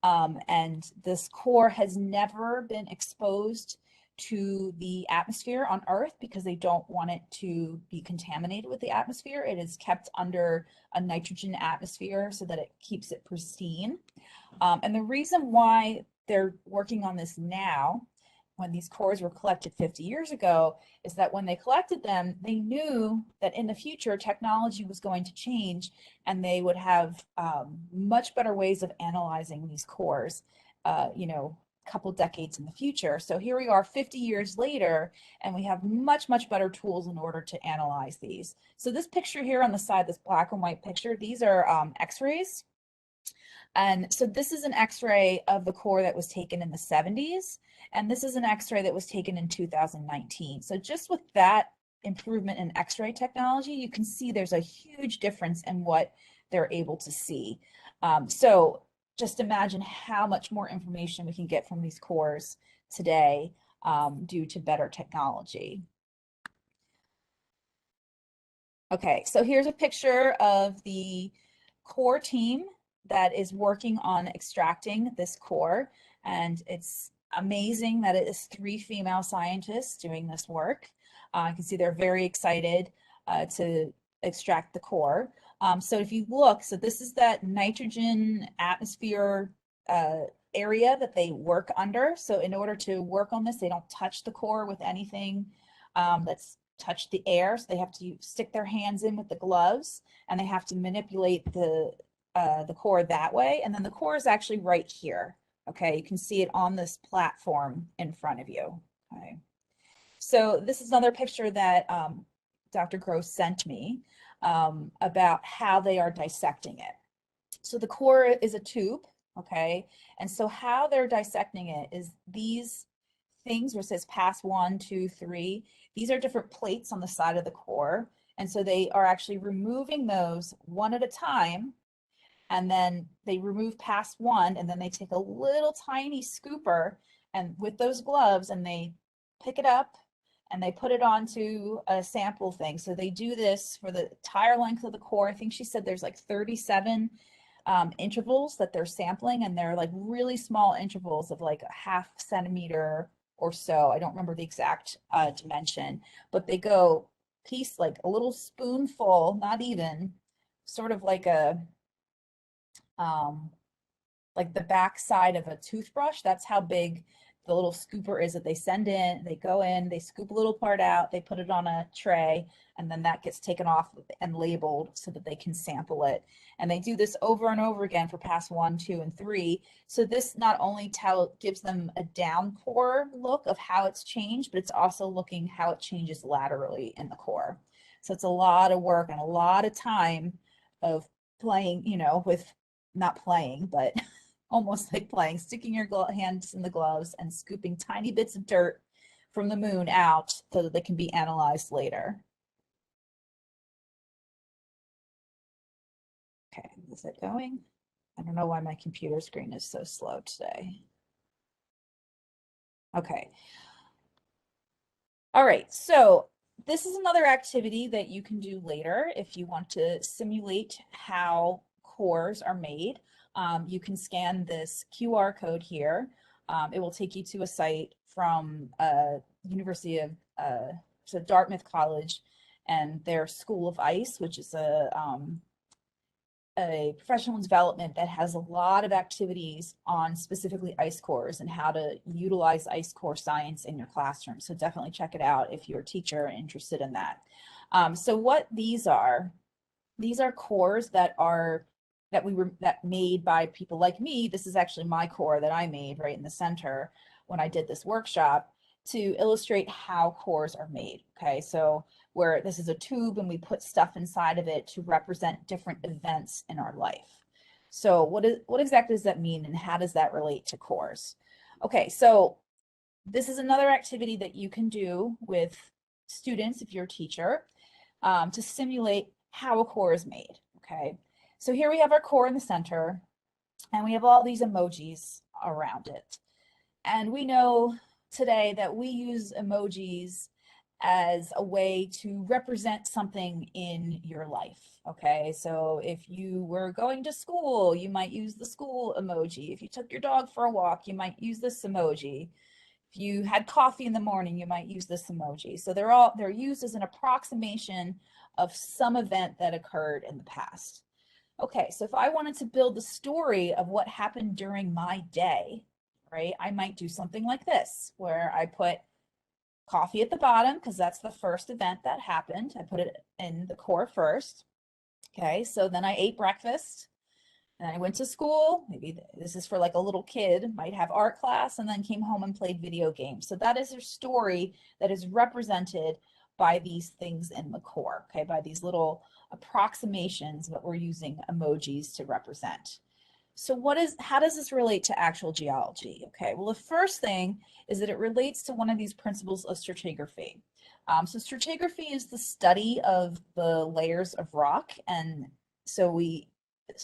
And this core has never been exposed to the atmosphere on Earth because they don't want it to be contaminated with the atmosphere. It is kept under a nitrogen atmosphere so that it keeps it pristine. And the reason why they're working on this now, when these cores were collected 50 years ago, is that when they collected them, they knew that in the future technology was going to change and they would have much better ways of analyzing these cores, you know, a couple decades in the future. So here we are 50 years later, and we have much, much better tools in order to analyze these. So this picture here on the side, this black and white picture, these are x-rays. And so this is an x-ray of the core that was taken in the 70s. And this is an x-ray that was taken in 2019. So just with that improvement in x-ray technology, you can see there's a huge difference in what they're able to see. So just imagine how much more information we can get from these cores today due to better technology. Okay, so here's a picture of the core team that is working on extracting this core, and it's amazing that it is 3 female scientists doing this work. You can see they're very excited to extract the core. So if you look, so this is that nitrogen atmosphere area that they work under. So in order to work on this, they don't touch the core with anything that's touched the air. So they have to stick their hands in with the gloves, and they have to manipulate the core that way. And then the core is actually right here. Okay, you can see it on this platform in front of you. Okay, so this is another picture that Dr. Gross sent me about how they are dissecting it. So the core is a tube, okay, and so how they're dissecting it is these things where it says pass 1, 2, 3. These are different plates on the side of the core, and so they are actually removing those one at a time. And then they remove past 1, and then they take a little tiny scooper and with those gloves, and they pick it up and they put it onto a sample thing. So they do this for the entire length of the core. I think she said there's like 37 intervals that they're sampling, and they're like really small intervals of like a ½ centimeter or so. I don't remember the exact dimension, but they go piece like a little spoonful, not even, sort of like a like the back side of a toothbrush. That's how big the little scooper is that they send in. They go in, they scoop a little part out, they put it on a tray, and then that gets taken off and labeled so that they can sample it. And they do this over and over again for pass 1, 2, and 3. So this not only gives them a down core look of how it's changed, but it's also looking how it changes laterally in the core. So it's a lot of work and a lot of time of playing, you know, with not playing, but almost like playing, sticking your hands in the gloves and scooping tiny bits of dirt from the moon out so that they can be analyzed later. Okay, is it going? I don't know why my computer screen is so slow today. Okay. All right, so this is another activity that you can do later if you want to simulate how cores are made. You can scan this QR code here. It will take you to a site from University of so Dartmouth College and their School of Ice, which is a professional development that has a lot of activities on specifically ice cores and how to utilize ice core science in your classroom. So definitely check it out if you're a teacher and interested in that. So what these are cores that made by people like me. This is actually my core that I made right in the center when I did this workshop to illustrate how cores are made. Okay, so where this is a tube and we put stuff inside of it to represent different events in our life. So what exactly does that mean and how does that relate to cores? Okay, so this is another activity that you can do with students if you're a teacher to simulate how a core is made. Okay, so here we have our core in the center and we have all these emojis around it. And we know today that we use emojis as a way to represent something in your life. Okay, so if you were going to school, you might use the school emoji. If you took your dog for a walk, you might use this emoji. If you had coffee in the morning, you might use this emoji. So they're used as an approximation of some event that occurred in the past. Okay, so if I wanted to build the story of what happened during my day, right, I might do something like this, where I put coffee at the bottom because that's the first event that happened. I put it in the core first. Okay, so then I ate breakfast and I went to school. Maybe this is for like a little kid, might have art class, and then came home and played video games. So that is a story that is represented by these things in the core, okay, by these little approximations that we're using emojis to represent. So how does this relate to actual geology? Okay, well, the first thing is that it relates to one of these principles of stratigraphy. So stratigraphy is the study of the layers of rock. And so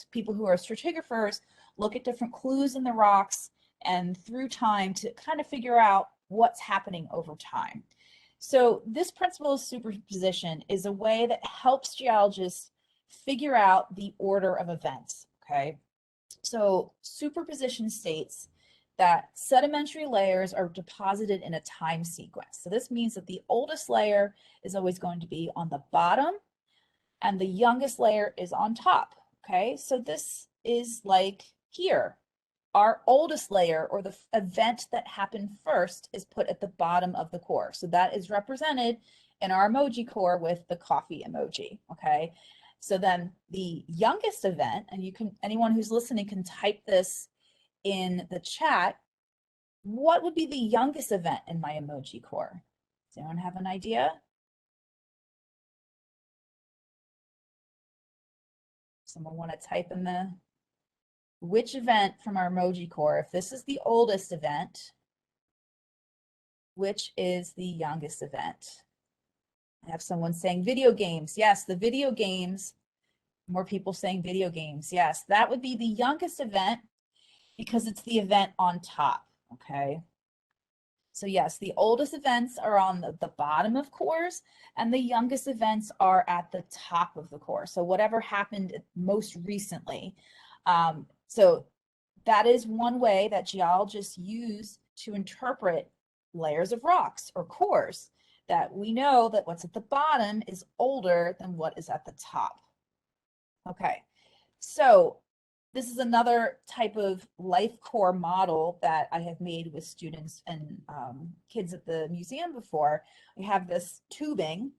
people who are stratigraphers look at different clues in the rocks and through time to kind of figure out what's happening over time. So this principle of superposition is a way that helps geologists figure out the order of events, okay? So superposition states that sedimentary layers are deposited in a time sequence. So this means that the oldest layer is always going to be on the bottom and the youngest layer is on top, okay? So this is like here. Our oldest layer, or the event that happened first, is put at the bottom of the core. So that is represented in our emoji core with the coffee emoji, okay? So then the youngest event, and anyone who's listening can type this in the chat, what would be the youngest event in my emoji core? Does anyone have an idea? Someone want to type in which event from our emoji core, if this is the oldest event, which is the youngest event? I have someone saying video games. Yes, the video games. More people saying video games. Yes, that would be the youngest event because it's the event on top, okay? So yes, the oldest events are on the bottom of cores and the youngest events are at the top of the core. So whatever happened most recently. So that is one way that geologists use to interpret layers of rocks or cores, that we know that what's at the bottom is older than what is at the top. Okay, so this is another type of life core model that I have made with students and kids at the museum before. We have this tubing,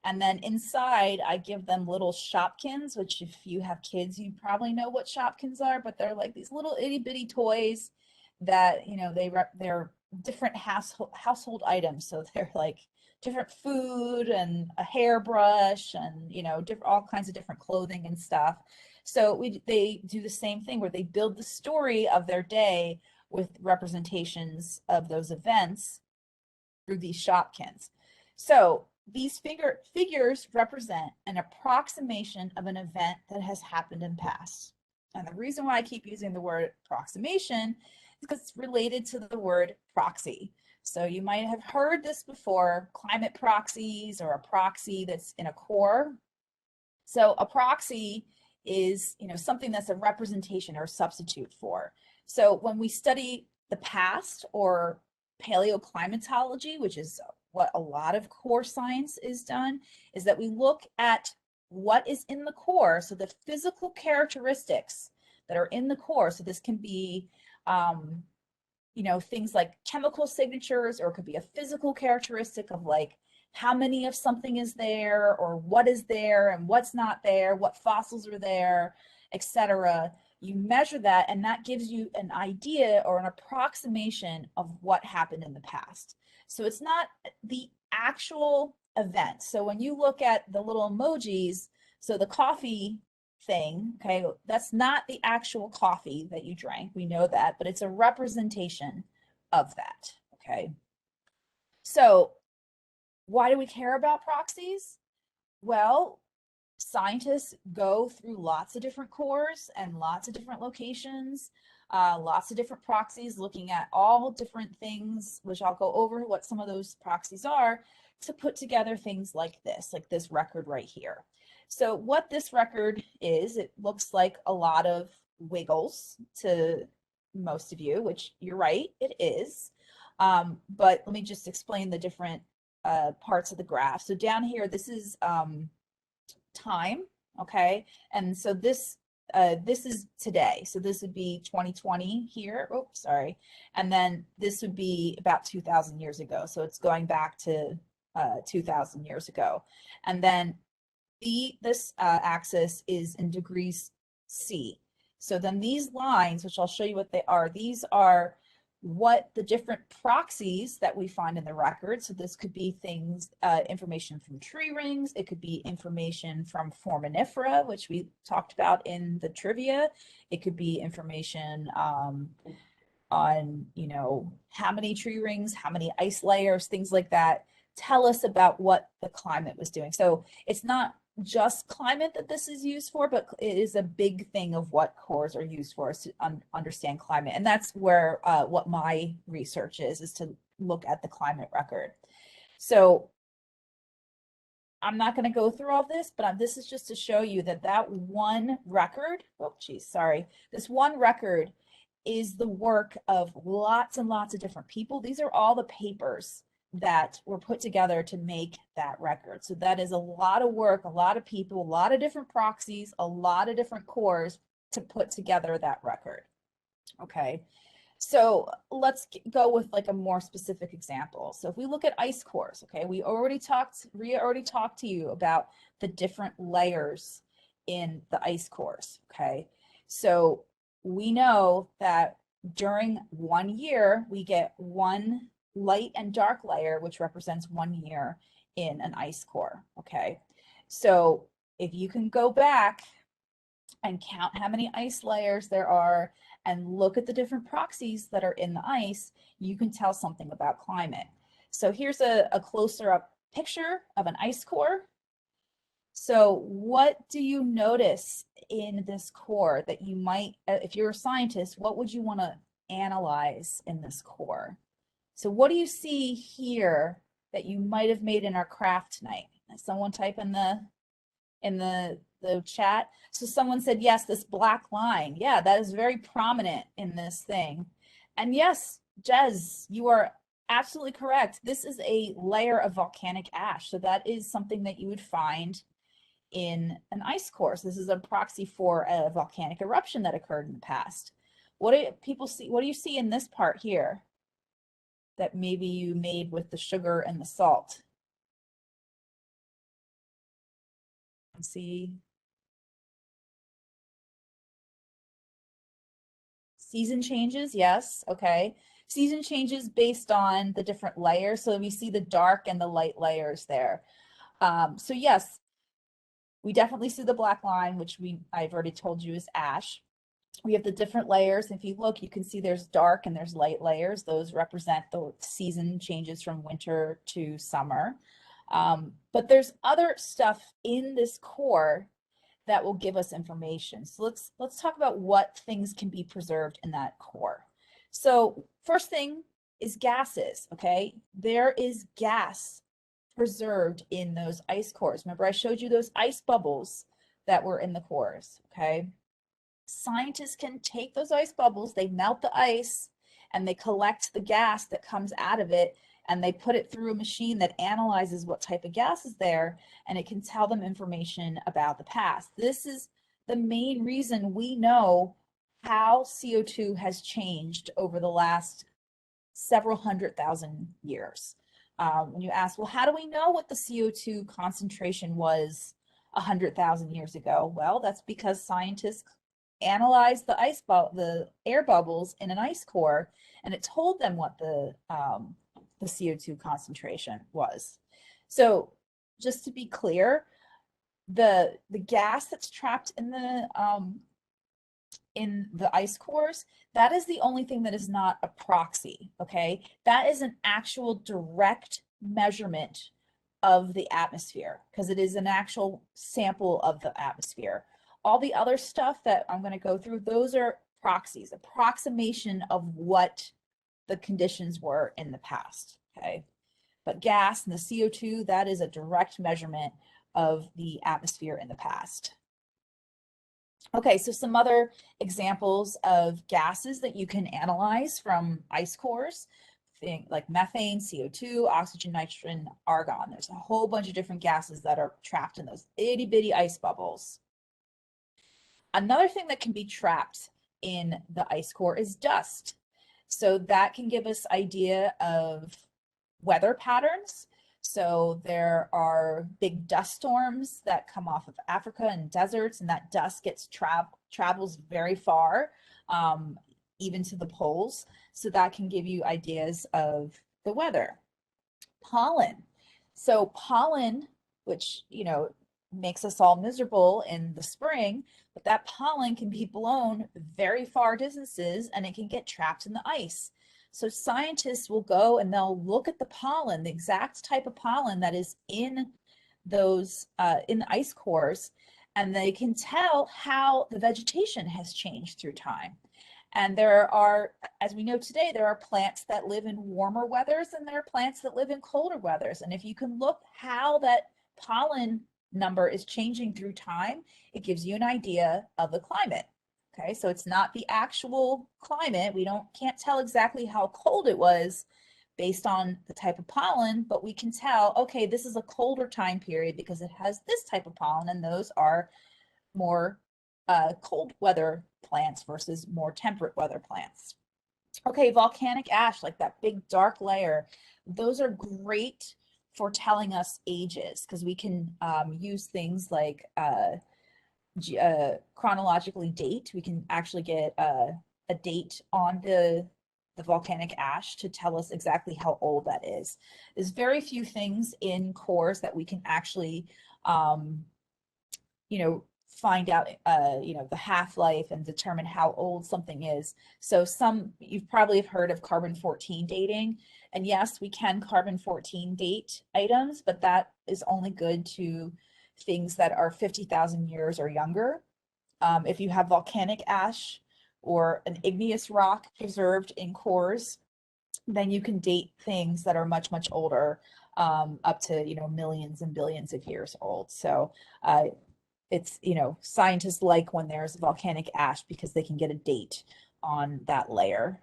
and then inside I give them little shopkins, which if you have kids, you probably know what shopkins are, but they're like these little itty bitty toys that, you know, they're different household items. So they're like different food and a hairbrush and, you know, all kinds of different clothing and stuff. So they do the same thing where they build the story of their day with representations of those events through these shopkins. So these figures represent an approximation of an event that has happened in past. And the reason why I keep using the word approximation is because it's related to the word proxy. So you might have heard this before, climate proxies or a proxy that's in a core. So a proxy is, something that's a representation or a substitute for. So when we study the past or paleoclimatology, which is what a lot of core science is done, is that we look at what is in the core. So the physical characteristics that are in the core. So this can be, things like chemical signatures, or it could be a physical characteristic of like how many of something is there, or what is there and what's not there, what fossils are there, etc. You measure that, and that gives you an idea or an approximation of what happened in the past. So it's not the actual event. So when you look at the little emojis, so the coffee thing, okay, that's not the actual coffee that you drank. We know that, but it's a representation of that, okay? So why do we care about proxies? Well, scientists go through lots of different cores and lots of different locations, lots of different proxies, looking at all different things, which I'll go over what some of those proxies are, to put together things like this record right here. So what this record is, it looks like a lot of wiggles to most of you, which you're right, it is. But let me just explain the different parts of the graph. So down here, this is time, okay? And so this is today. So this would be 2020 here. Oops, sorry. And then this would be about 2,000 years ago. So it's going back to 2,000 years ago. And then this axis is in degrees C. So then these lines, which I'll show you what they are, these are what the different proxies that we find in the record. So this could be things, information from tree rings. It could be information from foraminifera, which we talked about in the trivia. It could be information on, how many tree rings, how many ice layers, things like that. Tell us about what the climate was doing. So it's not just climate that this is used for, but it is a big thing of what cores are used for, is to understand climate. And that's where what my research is to look at the climate record. So I'm not going to go through all this, but this is just to show you that one record, this one record is the work of lots and lots of different people. These are all the papers that were put together to make that record. So that is a lot of work, a lot of people, a lot of different proxies, a lot of different cores to put together that record. Okay, so let's go with like a more specific example. So if we look at ice cores, okay, Rhea already talked to you about the different layers in the ice cores, okay? So we know that during 1 year, we get one light and dark layer, which represents 1 year in an ice core, okay? So if you can go back and count how many ice layers there are and look at the different proxies that are in the ice, you can tell something about climate. So here's a closer up picture of an ice core. So what do you notice in this core that you might, if you're a scientist, what would you want to analyze in this core? So what do you see here that you might have made in our craft tonight? Someone type in the chat. So someone said, yes, this black line. Yeah, that is very prominent in this thing. And yes, Jez, you are absolutely correct. This is a layer of volcanic ash. So that is something that you would find in an ice core. So this is a proxy for a volcanic eruption that occurred in the past. What do people see? What do you see in this part here that maybe you made with the sugar and the salt? Let's see. Season changes, yes, okay. Season changes based on the different layers. So we see the dark and the light layers there. So yes, we definitely see the black line, which I've already told you is ash. We have the different layers. If you look, you can see there's dark and there's light layers. Those represent the season changes from winter to summer. But there's other stuff in this core that will give us information. So let's talk about what things can be preserved in that core. So first thing is gases, okay? There is gas preserved in those ice cores. Remember, I showed you those ice bubbles that were in the cores, okay? Scientists can take those ice bubbles, they melt the ice, and they collect the gas that comes out of it, and they put it through a machine that analyzes what type of gas is there, and it can tell them information about the past. This is the main reason we know how CO2 has changed over the last several 100,000 years. When you ask, well, how do we know what the CO2 concentration was 100,000 years ago? Well, that's because scientists analyzed the air bubbles in an ice core, and it told them what the CO2 concentration was. So just to be clear, the gas that's trapped in the ice cores, that is the only thing that is not a proxy, okay? That is an actual direct measurement of the atmosphere because it is an actual sample of the atmosphere. All the other stuff that I'm going to go through, those are proxies, approximation of what the conditions were in the past, okay? But gas and the CO2, that is a direct measurement of the atmosphere in the past. Okay, so some other examples of gases that you can analyze from ice cores, like methane, CO2, oxygen, nitrogen, argon. There's a whole bunch of different gases that are trapped in those itty bitty ice bubbles. Another thing that can be trapped in the ice core is dust. So that can give us idea of weather patterns. So there are big dust storms that come off of Africa and deserts, and that dust gets travels very far, even to the poles. So that can give you ideas of the weather. Pollen. So pollen, which, you know, makes us all miserable in the spring, but that pollen can be blown very far distances and it can get trapped in the ice. So scientists will go and they'll look at the pollen, the exact type of pollen that is in those in the ice cores, and they can tell how the vegetation has changed through time. And there are, as we know today, there are plants that live in warmer weathers and there are plants that live in colder weathers. And if you can look how that pollen number is changing through time, it gives you an idea of the climate. Okay, so it's not the actual climate. We can't tell exactly how cold it was based on the type of pollen, but we can tell, okay, this is a colder time period because it has this type of pollen, and those are more cold weather plants versus more temperate weather plants. Okay, volcanic ash, like that big dark layer, those are great for telling us ages because we can use things like chronologically date. We can actually get a date on the volcanic ash to tell us exactly how old that is. There's very few things in cores that we can actually, you know, find out, you know, the half-life and determine how old something is. So you've probably heard of carbon-14 dating. And yes, we can carbon-14 date items, but that is only good to things that are 50,000 years or younger. If you have volcanic ash or an igneous rock preserved in cores, then you can date things that are much, much older, up to, you know, millions and billions of years old. So it's, you know, scientists like when there's volcanic ash because they can get a date on that layer.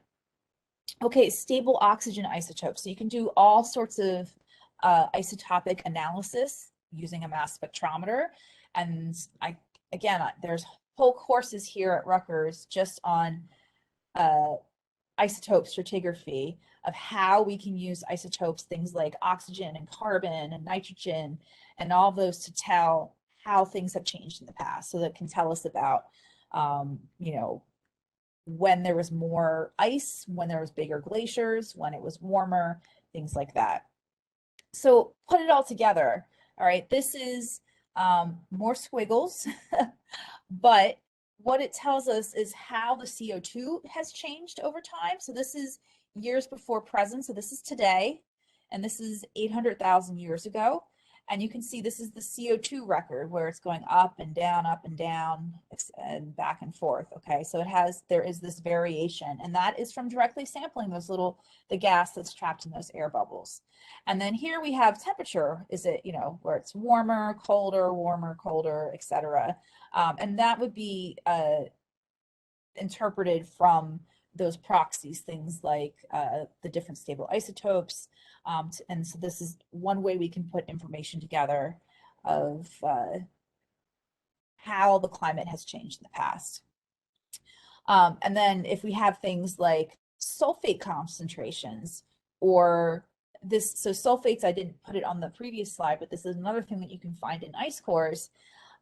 Okay, stable oxygen isotopes. So you can do all sorts of isotopic analysis using a mass spectrometer. And again, there's whole courses here at Rutgers just on isotope stratigraphy of how we can use isotopes, things like oxygen and carbon and nitrogen and all those to tell how things have changed in the past. So that can tell us about, you know, when there was more ice, when there was bigger glaciers, when it was warmer, things like that. So put it all together. All right, this is more squiggles, but what it tells us is how the CO2 has changed over time. So this is years before present. So this is today, and this is 800,000 years ago. And you can see this is the CO2 record where it's going up and down and back and forth. Okay, so there is this variation, and that is from directly sampling the gas that's trapped in those air bubbles. And then here we have temperature. Is it, where it's warmer, colder, etc. And that would be interpreted from those proxies, things like the different stable isotopes. And so this is one way we can put information together of how the climate has changed in the past. And then if we have things like sulfate concentrations or so sulfates, I didn't put it on the previous slide, but this is another thing that you can find in ice cores.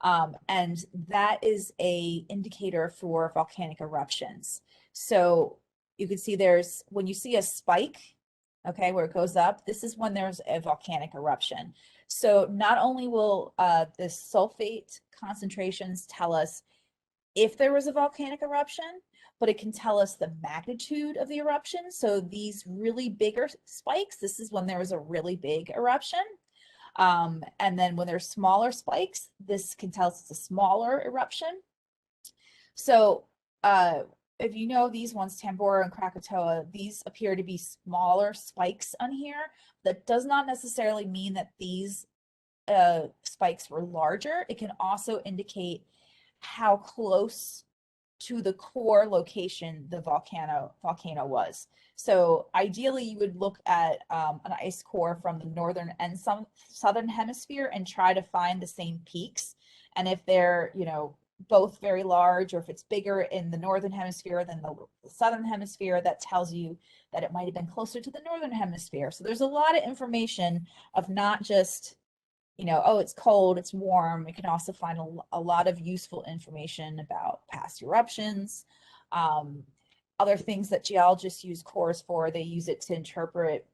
And that is a indicator for volcanic eruptions. So you can see when you see a spike, okay, where it goes up, this is when there's a volcanic eruption. So not only will the sulfate concentrations tell us if there was a volcanic eruption, but it can tell us the magnitude of the eruption. So these really bigger spikes, this is when there was a really big eruption. And then when there's smaller spikes, this can tell us it's a smaller eruption. So if you know these ones, Tambora and Krakatoa, these appear to be smaller spikes on here. That does not necessarily mean that these spikes were larger. It can also indicate how close to the core location the volcano was. So ideally you would look at an ice core from the northern and southern hemisphere and try to find the same peaks. And if they're, both very large, or if it's bigger in the northern hemisphere than the southern hemisphere, that tells you that it might have been closer to the northern hemisphere. So there's a lot of information of not just, oh, it's cold, it's warm. We can also find a lot of useful information about past eruptions. Other things that geologists use cores for, they use it to interpret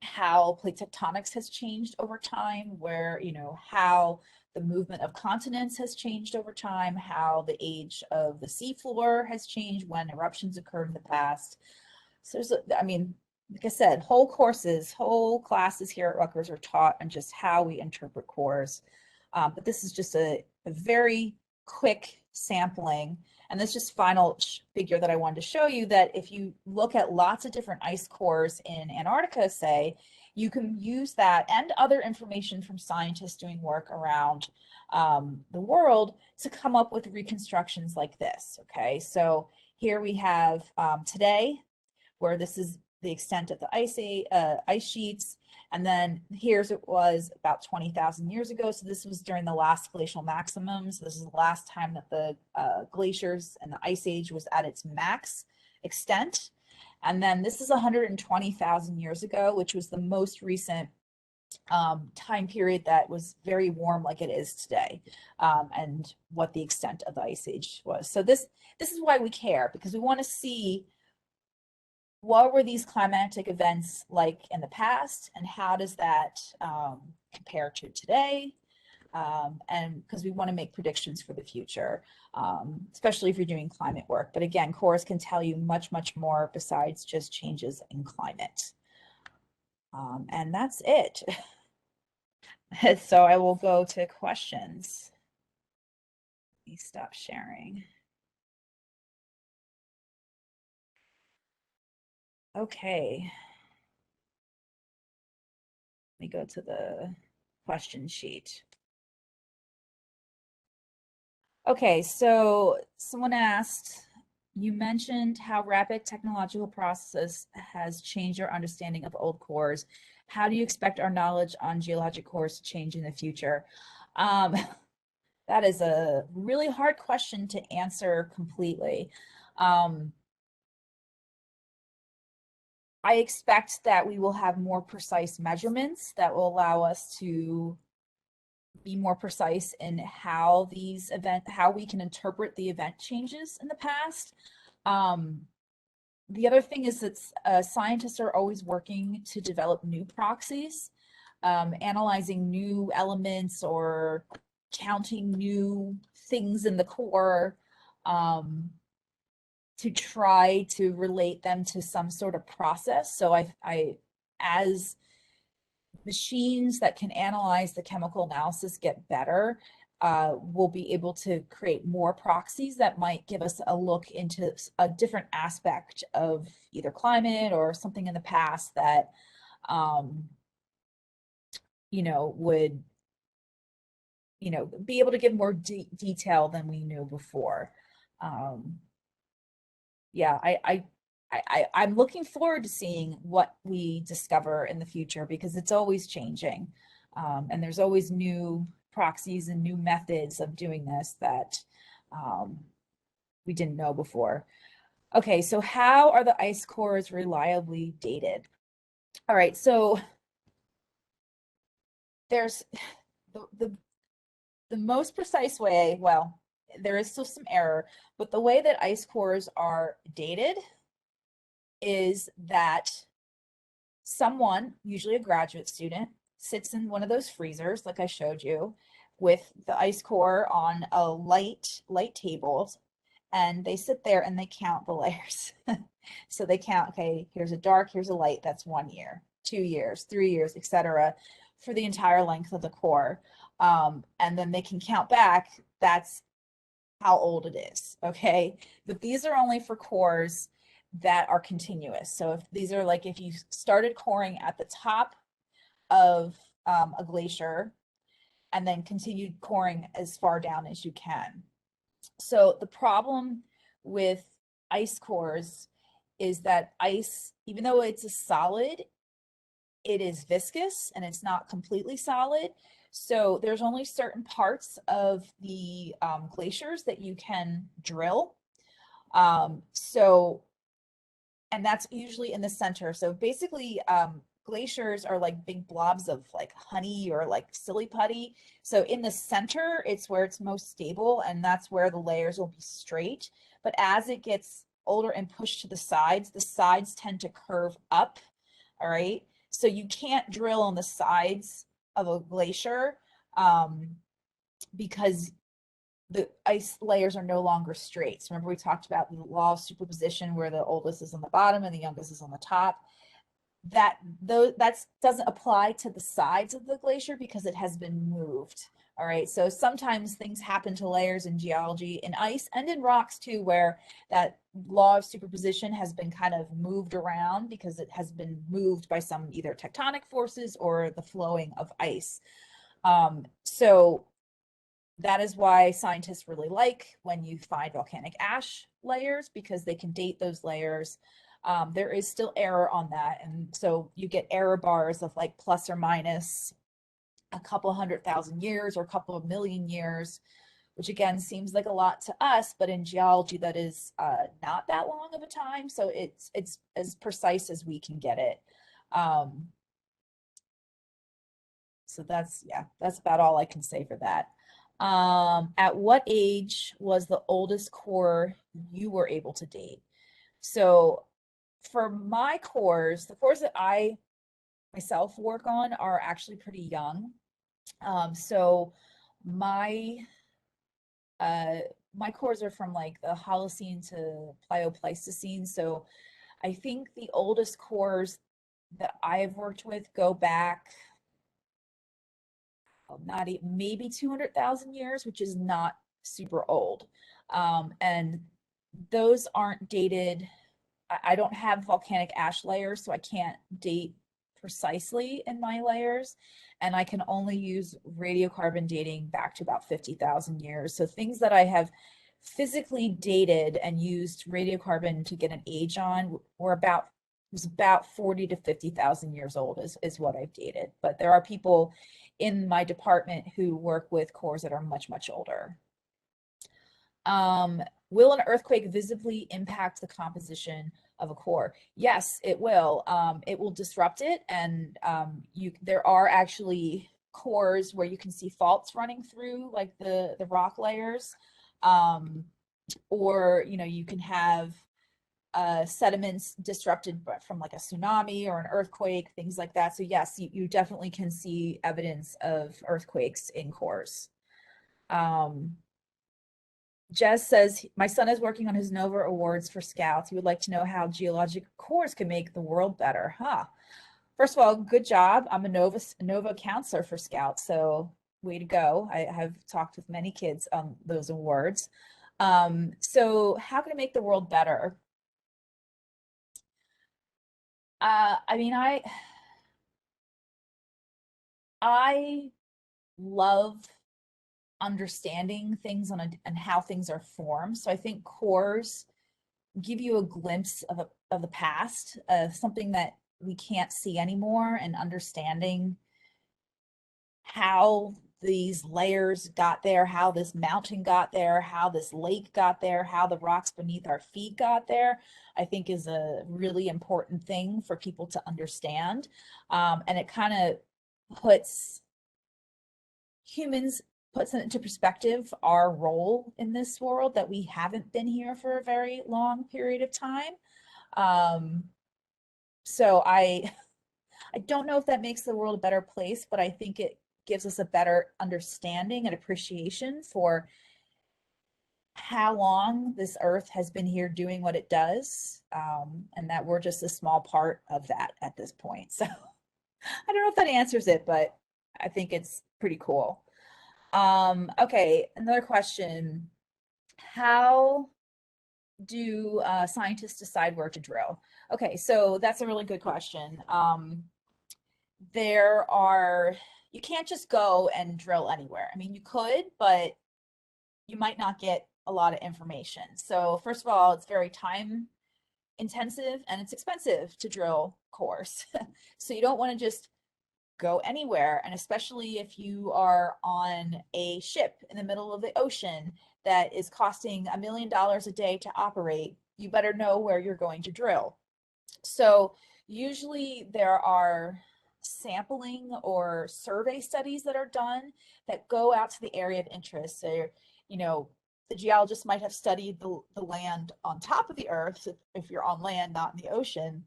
how plate tectonics has changed over time, where, how the movement of continents has changed over time, how the age of the seafloor has changed when eruptions occurred in the past. So like I said, whole classes here at Rutgers are taught on just how we interpret cores. But this is just a very quick sampling. And this just final figure that I wanted to show you, that if you look at lots of different ice cores in Antarctica, say, you can use that and other information from scientists doing work around the world to come up with reconstructions like this. Okay, so here we have today, where this is the extent of the ice sheets. And then here's it was about 20,000 years ago. So this was during the last glacial maximum. So this is the last time that the glaciers and the ice age was at its max extent. And then this is 120,000 years ago, which was the most recent time period that was very warm like it is today, and what the extent of the ice age was. So this is why we care, because we want to see what were these climatic events like in the past, and how does that compare to today? And because we want to make predictions for the future, especially if you're doing climate work. But again, cores can tell you much, much more besides just changes in climate. And that's it. So I will go to questions. Let me stop sharing. Okay. Let me go to the question sheet. Okay, so someone asked, you mentioned how rapid technological process has changed our understanding of old cores. How do you expect our knowledge on geologic cores to change in the future? That is a really hard question to answer completely. I expect that we will have more precise measurements that will allow us to be more precise in how we can interpret the event changes in the past. The other thing is that scientists are always working to develop new proxies, analyzing new elements or counting new things in the core, to try to relate them to some sort of process. So as machines that can analyze the chemical analysis get better, we'll be able to create more proxies that might give us a look into a different aspect of either climate or something in the past that, would, be able to give more detail than we knew before. Yeah, I'm looking forward to seeing what we discover in the future because it's always changing. And there's always new proxies and new methods of doing this that we didn't know before. Okay, so how are the ice cores reliably dated? All right, so there's the most precise way, well, there is still some error, but the way that ice cores are dated is that someone, usually a graduate student, sits in one of those freezers, like I showed you, with the ice core on a light table, and they sit there and they count the layers. So they count, okay, here's a dark, here's a light, that's 1 year, 2 years, 3 years, etc., for the entire length of the core. And then they can count back, that's how old it is, okay? But these are only for cores that are continuous. So if these are like, if you started coring at the top of a glacier and then continued coring as far down as you can. So the problem with ice cores is that ice, even though it's a solid, it is viscous and it's not completely solid. So there's only certain parts of the glaciers that you can drill. And that's usually in the center. So basically, glaciers are like big blobs of like honey or like silly putty. So in the center, it's where it's most stable, and that's where the layers will be straight. But as it gets older and pushed to the sides tend to curve up. All right. So you can't drill on the sides of a glacier because the ice layers are no longer straight. So remember we talked about the law of superposition where the oldest is on the bottom and the youngest is on the top. That doesn't apply to the sides of the glacier because it has been moved. All right, so sometimes things happen to layers in geology, in ice and in rocks too, where that law of superposition has been kind of moved around because it has been moved by some either tectonic forces or the flowing of ice. So that is why scientists really like when you find volcanic ash layers, because they can date those layers. There is still error on that. And so you get error bars of like plus or minus a couple 100,000 years or a couple of million years, which again seems like a lot to us, but in geology that is not that long of a time. So it's as precise as we can get it. So that's about all I can say for that. At what age was the oldest core you were able to date? So for my cores, the cores that I myself work on are actually pretty young. So my cores are from like the Holocene to Pliocene. So I think the oldest cores that I've worked with go back not even, maybe 200,000 years, which is not super old. And those aren't dated. I don't have volcanic ash layers, so I can't date precisely in my layers. And I can only use radiocarbon dating back to about 50,000 years. So things that I have physically dated and used radiocarbon to get an age on was about 40 to 50,000 years old is what I've dated. But there are people in my department who work with cores that are much, much older. Will an earthquake visibly impact the composition of a core? Yes, it will. It will disrupt it, and there are actually cores where you can see faults running through, like the rock layers, or you can have sediments disrupted from like a tsunami or an earthquake, things like that. So yes, you definitely can see evidence of earthquakes in cores. Jess says, my son is working on his NOVA awards for Scouts. He would like to know how geologic cores can make the world better. First of all, good job. I'm a Nova counselor for Scouts, so way to go. I have talked with many kids on those awards. So how can I make the world better? I mean, I love understanding things and how things are formed. So I think cores give you a glimpse of the past, something that we can't see anymore, and understanding how these layers got there, how this mountain got there, how this lake got there, how the rocks beneath our feet got there, I think is a really important thing for people to understand. And it kind of puts puts it into perspective our role in this world, that we haven't been here for a very long period of time. So I don't know if that makes the world a better place, but I think it gives us a better understanding and appreciation for how long this earth has been here doing what it does, and that we're just a small part of that at this point. So I don't know if that answers it, but I think it's pretty cool. Okay, another question. How do scientists decide where to drill? Okay, so that's a really good question. You can't just go and drill anywhere. I mean, you could, but you might not get a lot of information. So first of all, it's very time intensive and it's expensive to drill cores. So you don't want to just go anywhere. And especially if you are on a ship in the middle of the ocean that is costing $1 million a day to operate, you better know where you're going to drill. So usually there are sampling or survey studies that are done that go out to the area of interest. So, you know, the geologist might have studied the land on top of the earth, if you're on land, not in the ocean,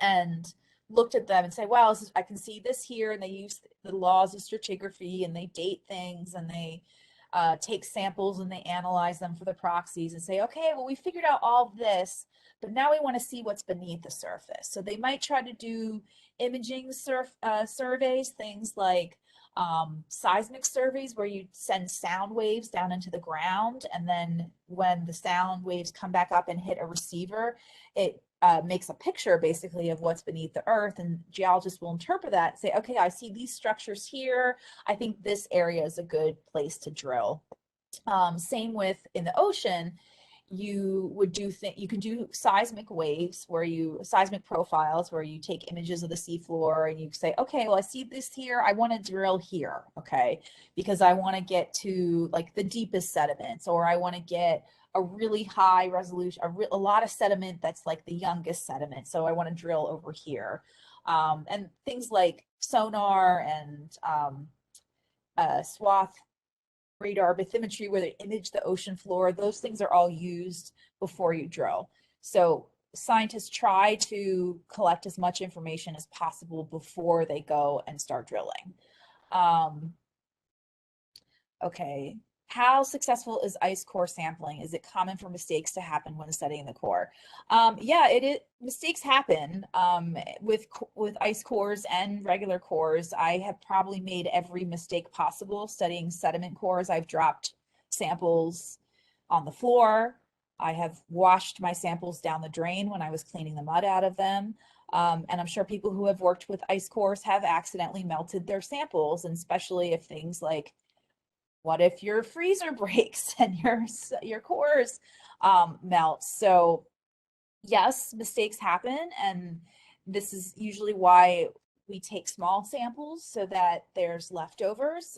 and looked at them and say, well, I can see this here. And they use the laws of stratigraphy, and they date things, and they take samples and they analyze them for the proxies and say, okay, well, we figured out all of this, but now we want to see what's beneath the surface. So they might try to do imaging surveys, things like seismic surveys, where you send sound waves down into the ground, and then when the sound waves come back up and hit a receiver, it makes a picture basically of what's beneath the earth, and geologists will interpret that and say, okay, I see these structures here. I think this area is a good place to drill. Same with in the ocean, you can do seismic waves, seismic profiles, where you take images of the seafloor and you say, okay, well, I see this here. I want to drill here, okay, because I want to get to like the deepest sediments, or I want to get a really high resolution, a lot of sediment that's like the youngest sediment. So I want to drill over here. And things like sonar and swath radar bathymetry, where they image the ocean floor, those things are all used before you drill. So scientists try to collect as much information as possible before they go and start drilling. Okay. How successful is ice core sampling? Is it common for mistakes to happen when studying the core? Yeah, mistakes happen with ice cores and regular cores. I have probably made every mistake possible studying sediment cores. I've dropped samples on the floor. I have washed my samples down the drain when I was cleaning the mud out of them. And I'm sure people who have worked with ice cores have accidentally melted their samples, and especially if things like, what if your freezer breaks and your cores melt? So yes, mistakes happen, and this is usually why we take small samples so that there's leftovers.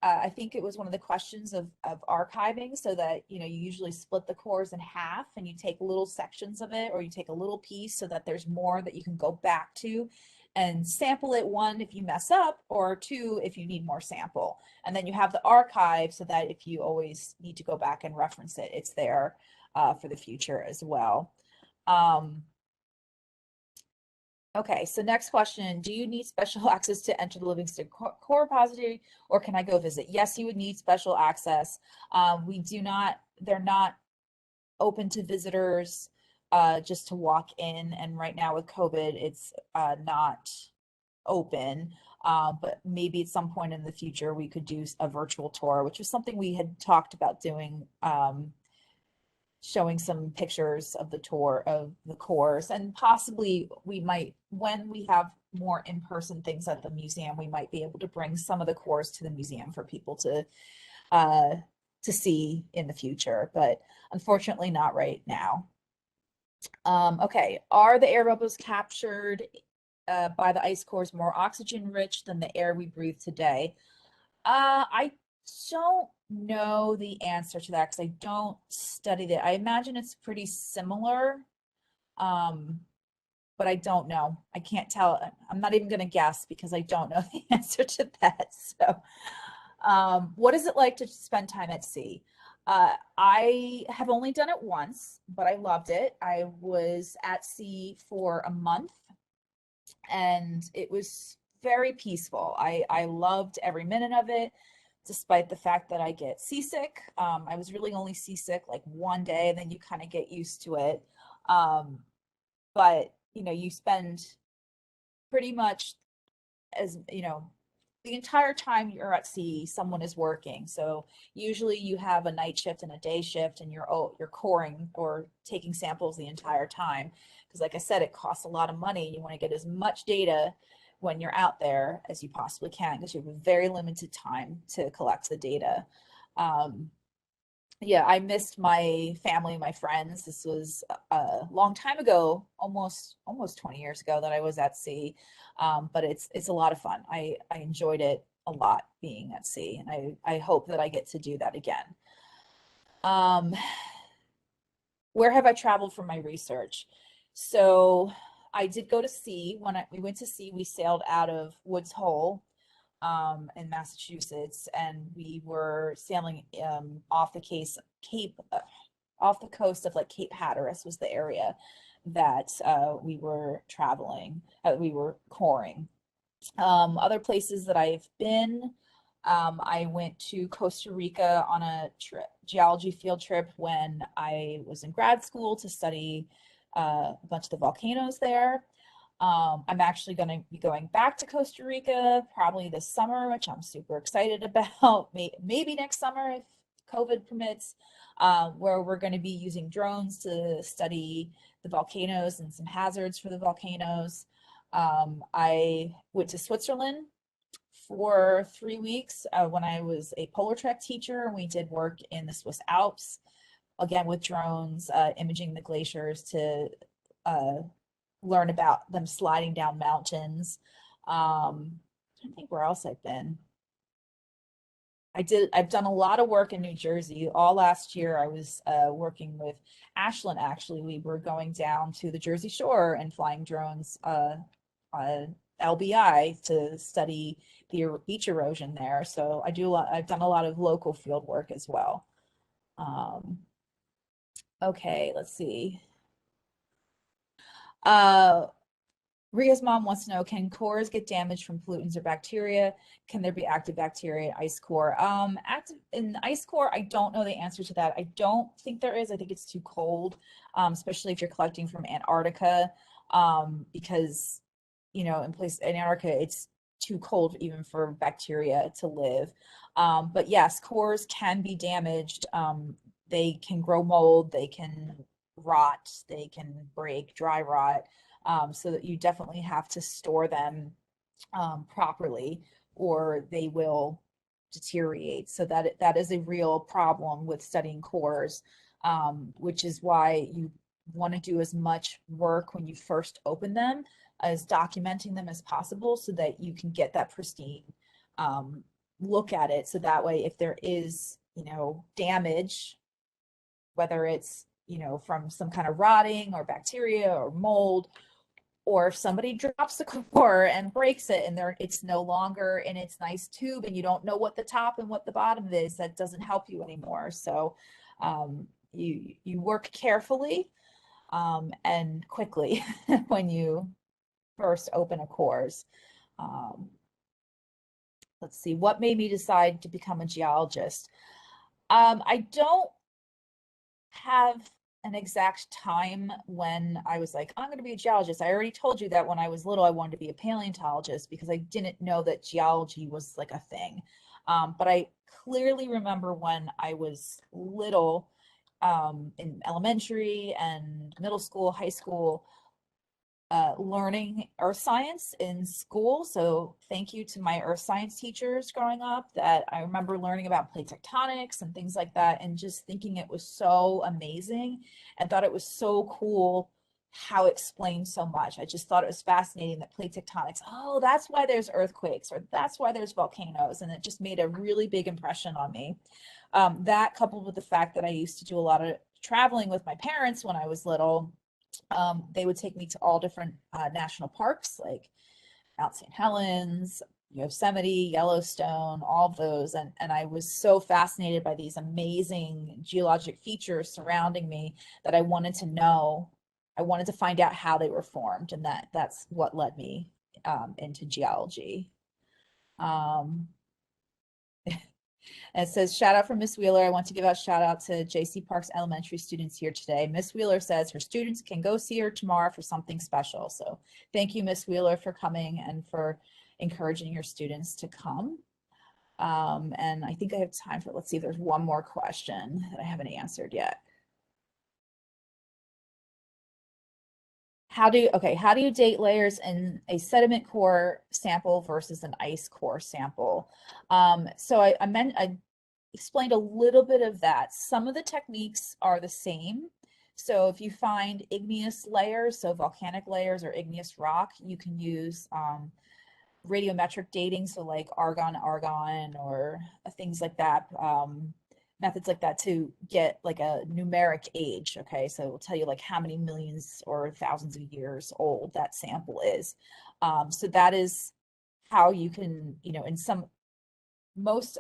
I think it was one of the questions of archiving, so that you usually split the cores in half and you take little sections of it, or you take a little piece, so that there's more that you can go back to and sample it, one, if you mess up, or two, if you need more sample. And then you have the archive, so that if you always need to go back and reference it, it's there for the future as well. Okay, so next question, do you need special access to enter the Livingston core repository, or can I go visit? Yes, you would need special access. They're not open to visitors. just to walk in. And right now with COVID, it's not open. But maybe at some point in the future, we could do a virtual tour, which was something we had talked about doing, showing some pictures of the tour of the cores, and possibly we might, when we have more in-person things at the museum, we might be able to bring some of the cores to the museum for people to see in the future, but unfortunately not right now. Okay, are the air bubbles captured by the ice cores more oxygen rich than the air we breathe today? I don't know the answer to that because I don't study that. I imagine it's pretty similar, but I don't know. I can't tell. I'm not even going to guess because I don't know the answer to that. So, what is it like to spend time at sea? I have only done it once, but I loved it. I was at sea for a month and it was very peaceful. I loved every minute of it, despite the fact that I get seasick. I was really only seasick like one day, and then you kind of get used to it. But you know, you spend pretty much, as you know, the entire time you're at sea, someone is working. So usually you have a night shift and a day shift, and you're coring or taking samples the entire time. Because like I said, it costs a lot of money. You want to get as much data when you're out there as you possibly can, because you have a very limited time to collect the data. Yeah, I missed my family, my friends. This was a long time ago, almost 20 years ago that I was at sea. But it's a lot of fun. I enjoyed it a lot being at sea, and I hope that I get to do that again. Where have I traveled for my research? So I did go to sea. When we went to sea, we sailed out of Woods Hole in Massachusetts, and we were sailing off the off the coast of like Cape Hatteras was the area that we were traveling, we were coring. Other places that I've been, I went to Costa Rica on a geology field trip when I was in grad school to study a bunch of the volcanoes there. I'm actually going to be going back to Costa Rica probably this summer, which I'm super excited about. Maybe next summer if COVID permits, where we're going to be using drones to study the volcanoes and some hazards for the volcanoes. I went to Switzerland for 3 weeks when I was a polar trek teacher. We did work in the Swiss Alps, again with drones, imaging the glaciers to learn about them sliding down mountains. I think where else I've been. I've done a lot of work in New Jersey. All last year I was working with Ashland. Actually, we were going down to the Jersey Shore and flying drones LBI to study the beach erosion there. So I've done a lot of local field work as well. Okay, let's see. Ria's mom wants to know, can cores get damaged from pollutants or bacteria? Can there be active bacteria in ice core? Active in ice core, I don't know the answer to that. I don't think there is. I think it's too cold, especially if you're collecting from Antarctica, because, you know, in Antarctica, it's too cold even for bacteria to live. But yes, cores can be damaged. They can grow mold, they can rot, they can break, dry rot. So that you definitely have to store them properly, or they will deteriorate. So that is a real problem with studying cores, which is why you want to do as much work when you first open them as documenting them as possible, so that you can get that pristine look at it. So that way, if there is, you know, damage, whether it's, you know, from some kind of rotting or bacteria or mold, or if somebody drops the core and breaks it and it's no longer in its nice tube and you don't know what the top and what the bottom is, that doesn't help you anymore. So you work carefully and quickly when you first open a cores. Let's see, what made me decide to become a geologist? I don't have an exact time when I was like, I'm going to be a geologist. I already told you that when I was little, I wanted to be a paleontologist because I didn't know that geology was like a thing. But I clearly remember when I was little, in elementary and middle school, high school, learning earth science in school. So thank you to my earth science teachers growing up, that I remember learning about plate tectonics and things like that, and just thinking it was so amazing and thought it was so cool how it explained so much. I just thought it was fascinating that plate tectonics, oh, that's why there's earthquakes, or that's why there's volcanoes. And it just made a really big impression on me. That coupled with the fact that I used to do a lot of traveling with my parents when I was little. They would take me to all different national parks like Mount St. Helens, Yosemite, Yellowstone, all of those. And I was so fascinated by these amazing geologic features surrounding me that I wanted to know, I wanted to find out how they were formed. And that's what led me into geology. And it says, shout out from Miss Wheeler. I want to give a shout out to J.C. Park's elementary students here today. Miss Wheeler says her students can go see her tomorrow for something special. So thank you, Miss Wheeler, for coming and for encouraging your students to come. And I think I have time for, let's see if there's one more question that I haven't answered yet. How do you date layers in a sediment core sample versus an ice core sample? So I explained a little bit of that. Some of the techniques are the same. So if you find igneous layers, so volcanic layers or igneous rock, you can use radiometric dating, so like argon, or things like that, methods like that to get like a numeric age. Okay, so it will tell you like how many millions or thousands of years old that sample is. So that is how you can, in most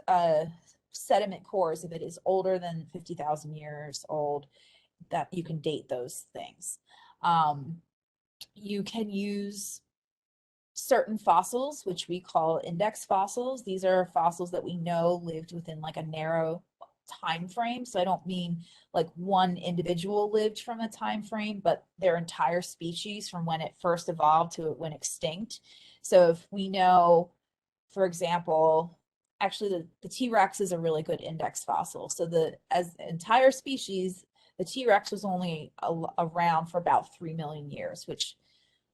sediment cores, if it is older than 50,000 years old, that you can date those things. You can use certain fossils, which we call index fossils. These are fossils that we know lived within like a narrow time frame. So I don't mean like one individual lived from a time frame, but their entire species from when it first evolved to it went extinct. So if we know, for example, actually the T-Rex is a really good index fossil. So as an entire species, the T-Rex was only around for about 3 million years, which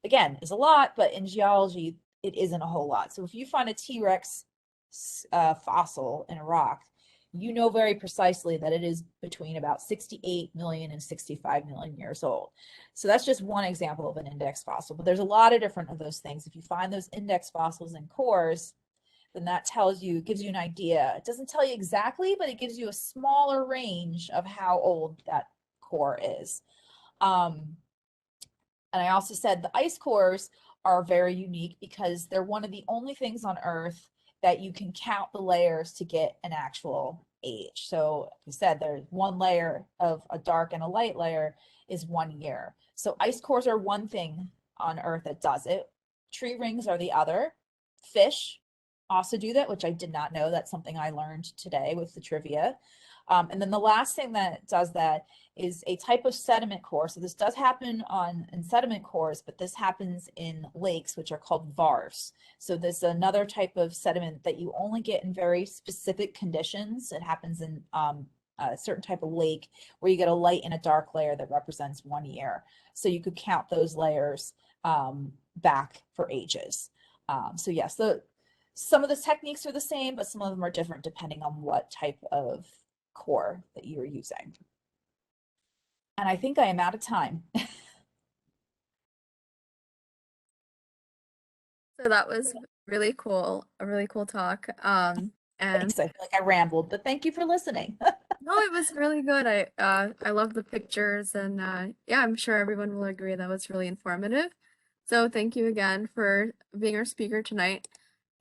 again is a lot, but in geology it isn't a whole lot. So if you find a T-Rex fossil in a rock, you know very precisely that it is between about 68 million and 65 million years old. So that's just one example of an index fossil, but there's a lot of different of those things. If you find those index fossils in cores, then that gives you an idea. It doesn't tell you exactly, but it gives you a smaller range of how old that core is. And I also said the ice cores are very unique because they're one of the only things on Earth that you can count the layers to get an actual age. So like I said, there's one layer of a dark and a light layer is 1 year. So ice cores are one thing on Earth that does it. Tree rings are the other. Fish also do that, which I did not know. That's something I learned today with the trivia. And then the last thing that does that is a type of sediment core. So this does happen in sediment cores, but this happens in lakes, which are called vars. So this is another type of sediment that you only get in very specific conditions. It happens in a certain type of lake where you get a light and a dark layer that represents 1 year. So you could count those layers back for ages. So yes, some of the techniques are the same, but some of them are different depending on what type of core that you're using. And I think I am out of time. So that was really cool, a really cool talk. And Thanks. I feel like I rambled, but thank you for listening. no, it was really good. I love the pictures, and yeah, I'm sure everyone will agree that was really informative. So thank you again for being our speaker tonight.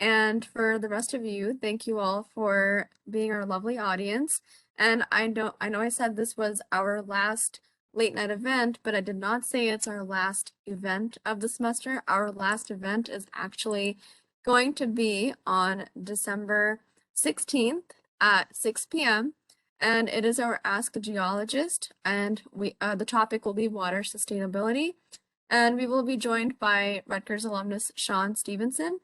And for the rest of you, thank you all for being our lovely audience. And I know I said this was our last late night event, but I did not say it's our last event of the semester. Our last event is actually going to be on December 16th at 6 p.m. and it is our Ask a Geologist, and the topic will be water sustainability. And we will be joined by Rutgers alumnus Sean Stevenson,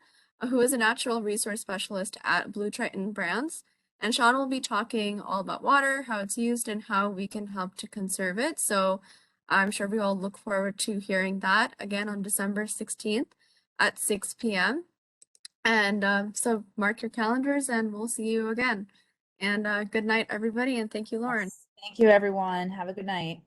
who is a natural resource specialist at Blue Triton Brands. And Sean will be talking all about water, how it's used, and how we can help to conserve it. So I'm sure we all look forward to hearing that again on December 16th at 6 p.m. And so mark your calendars and we'll see you again. And good night, everybody. And thank you, Lauren. Yes. Thank you, everyone. Have a good night.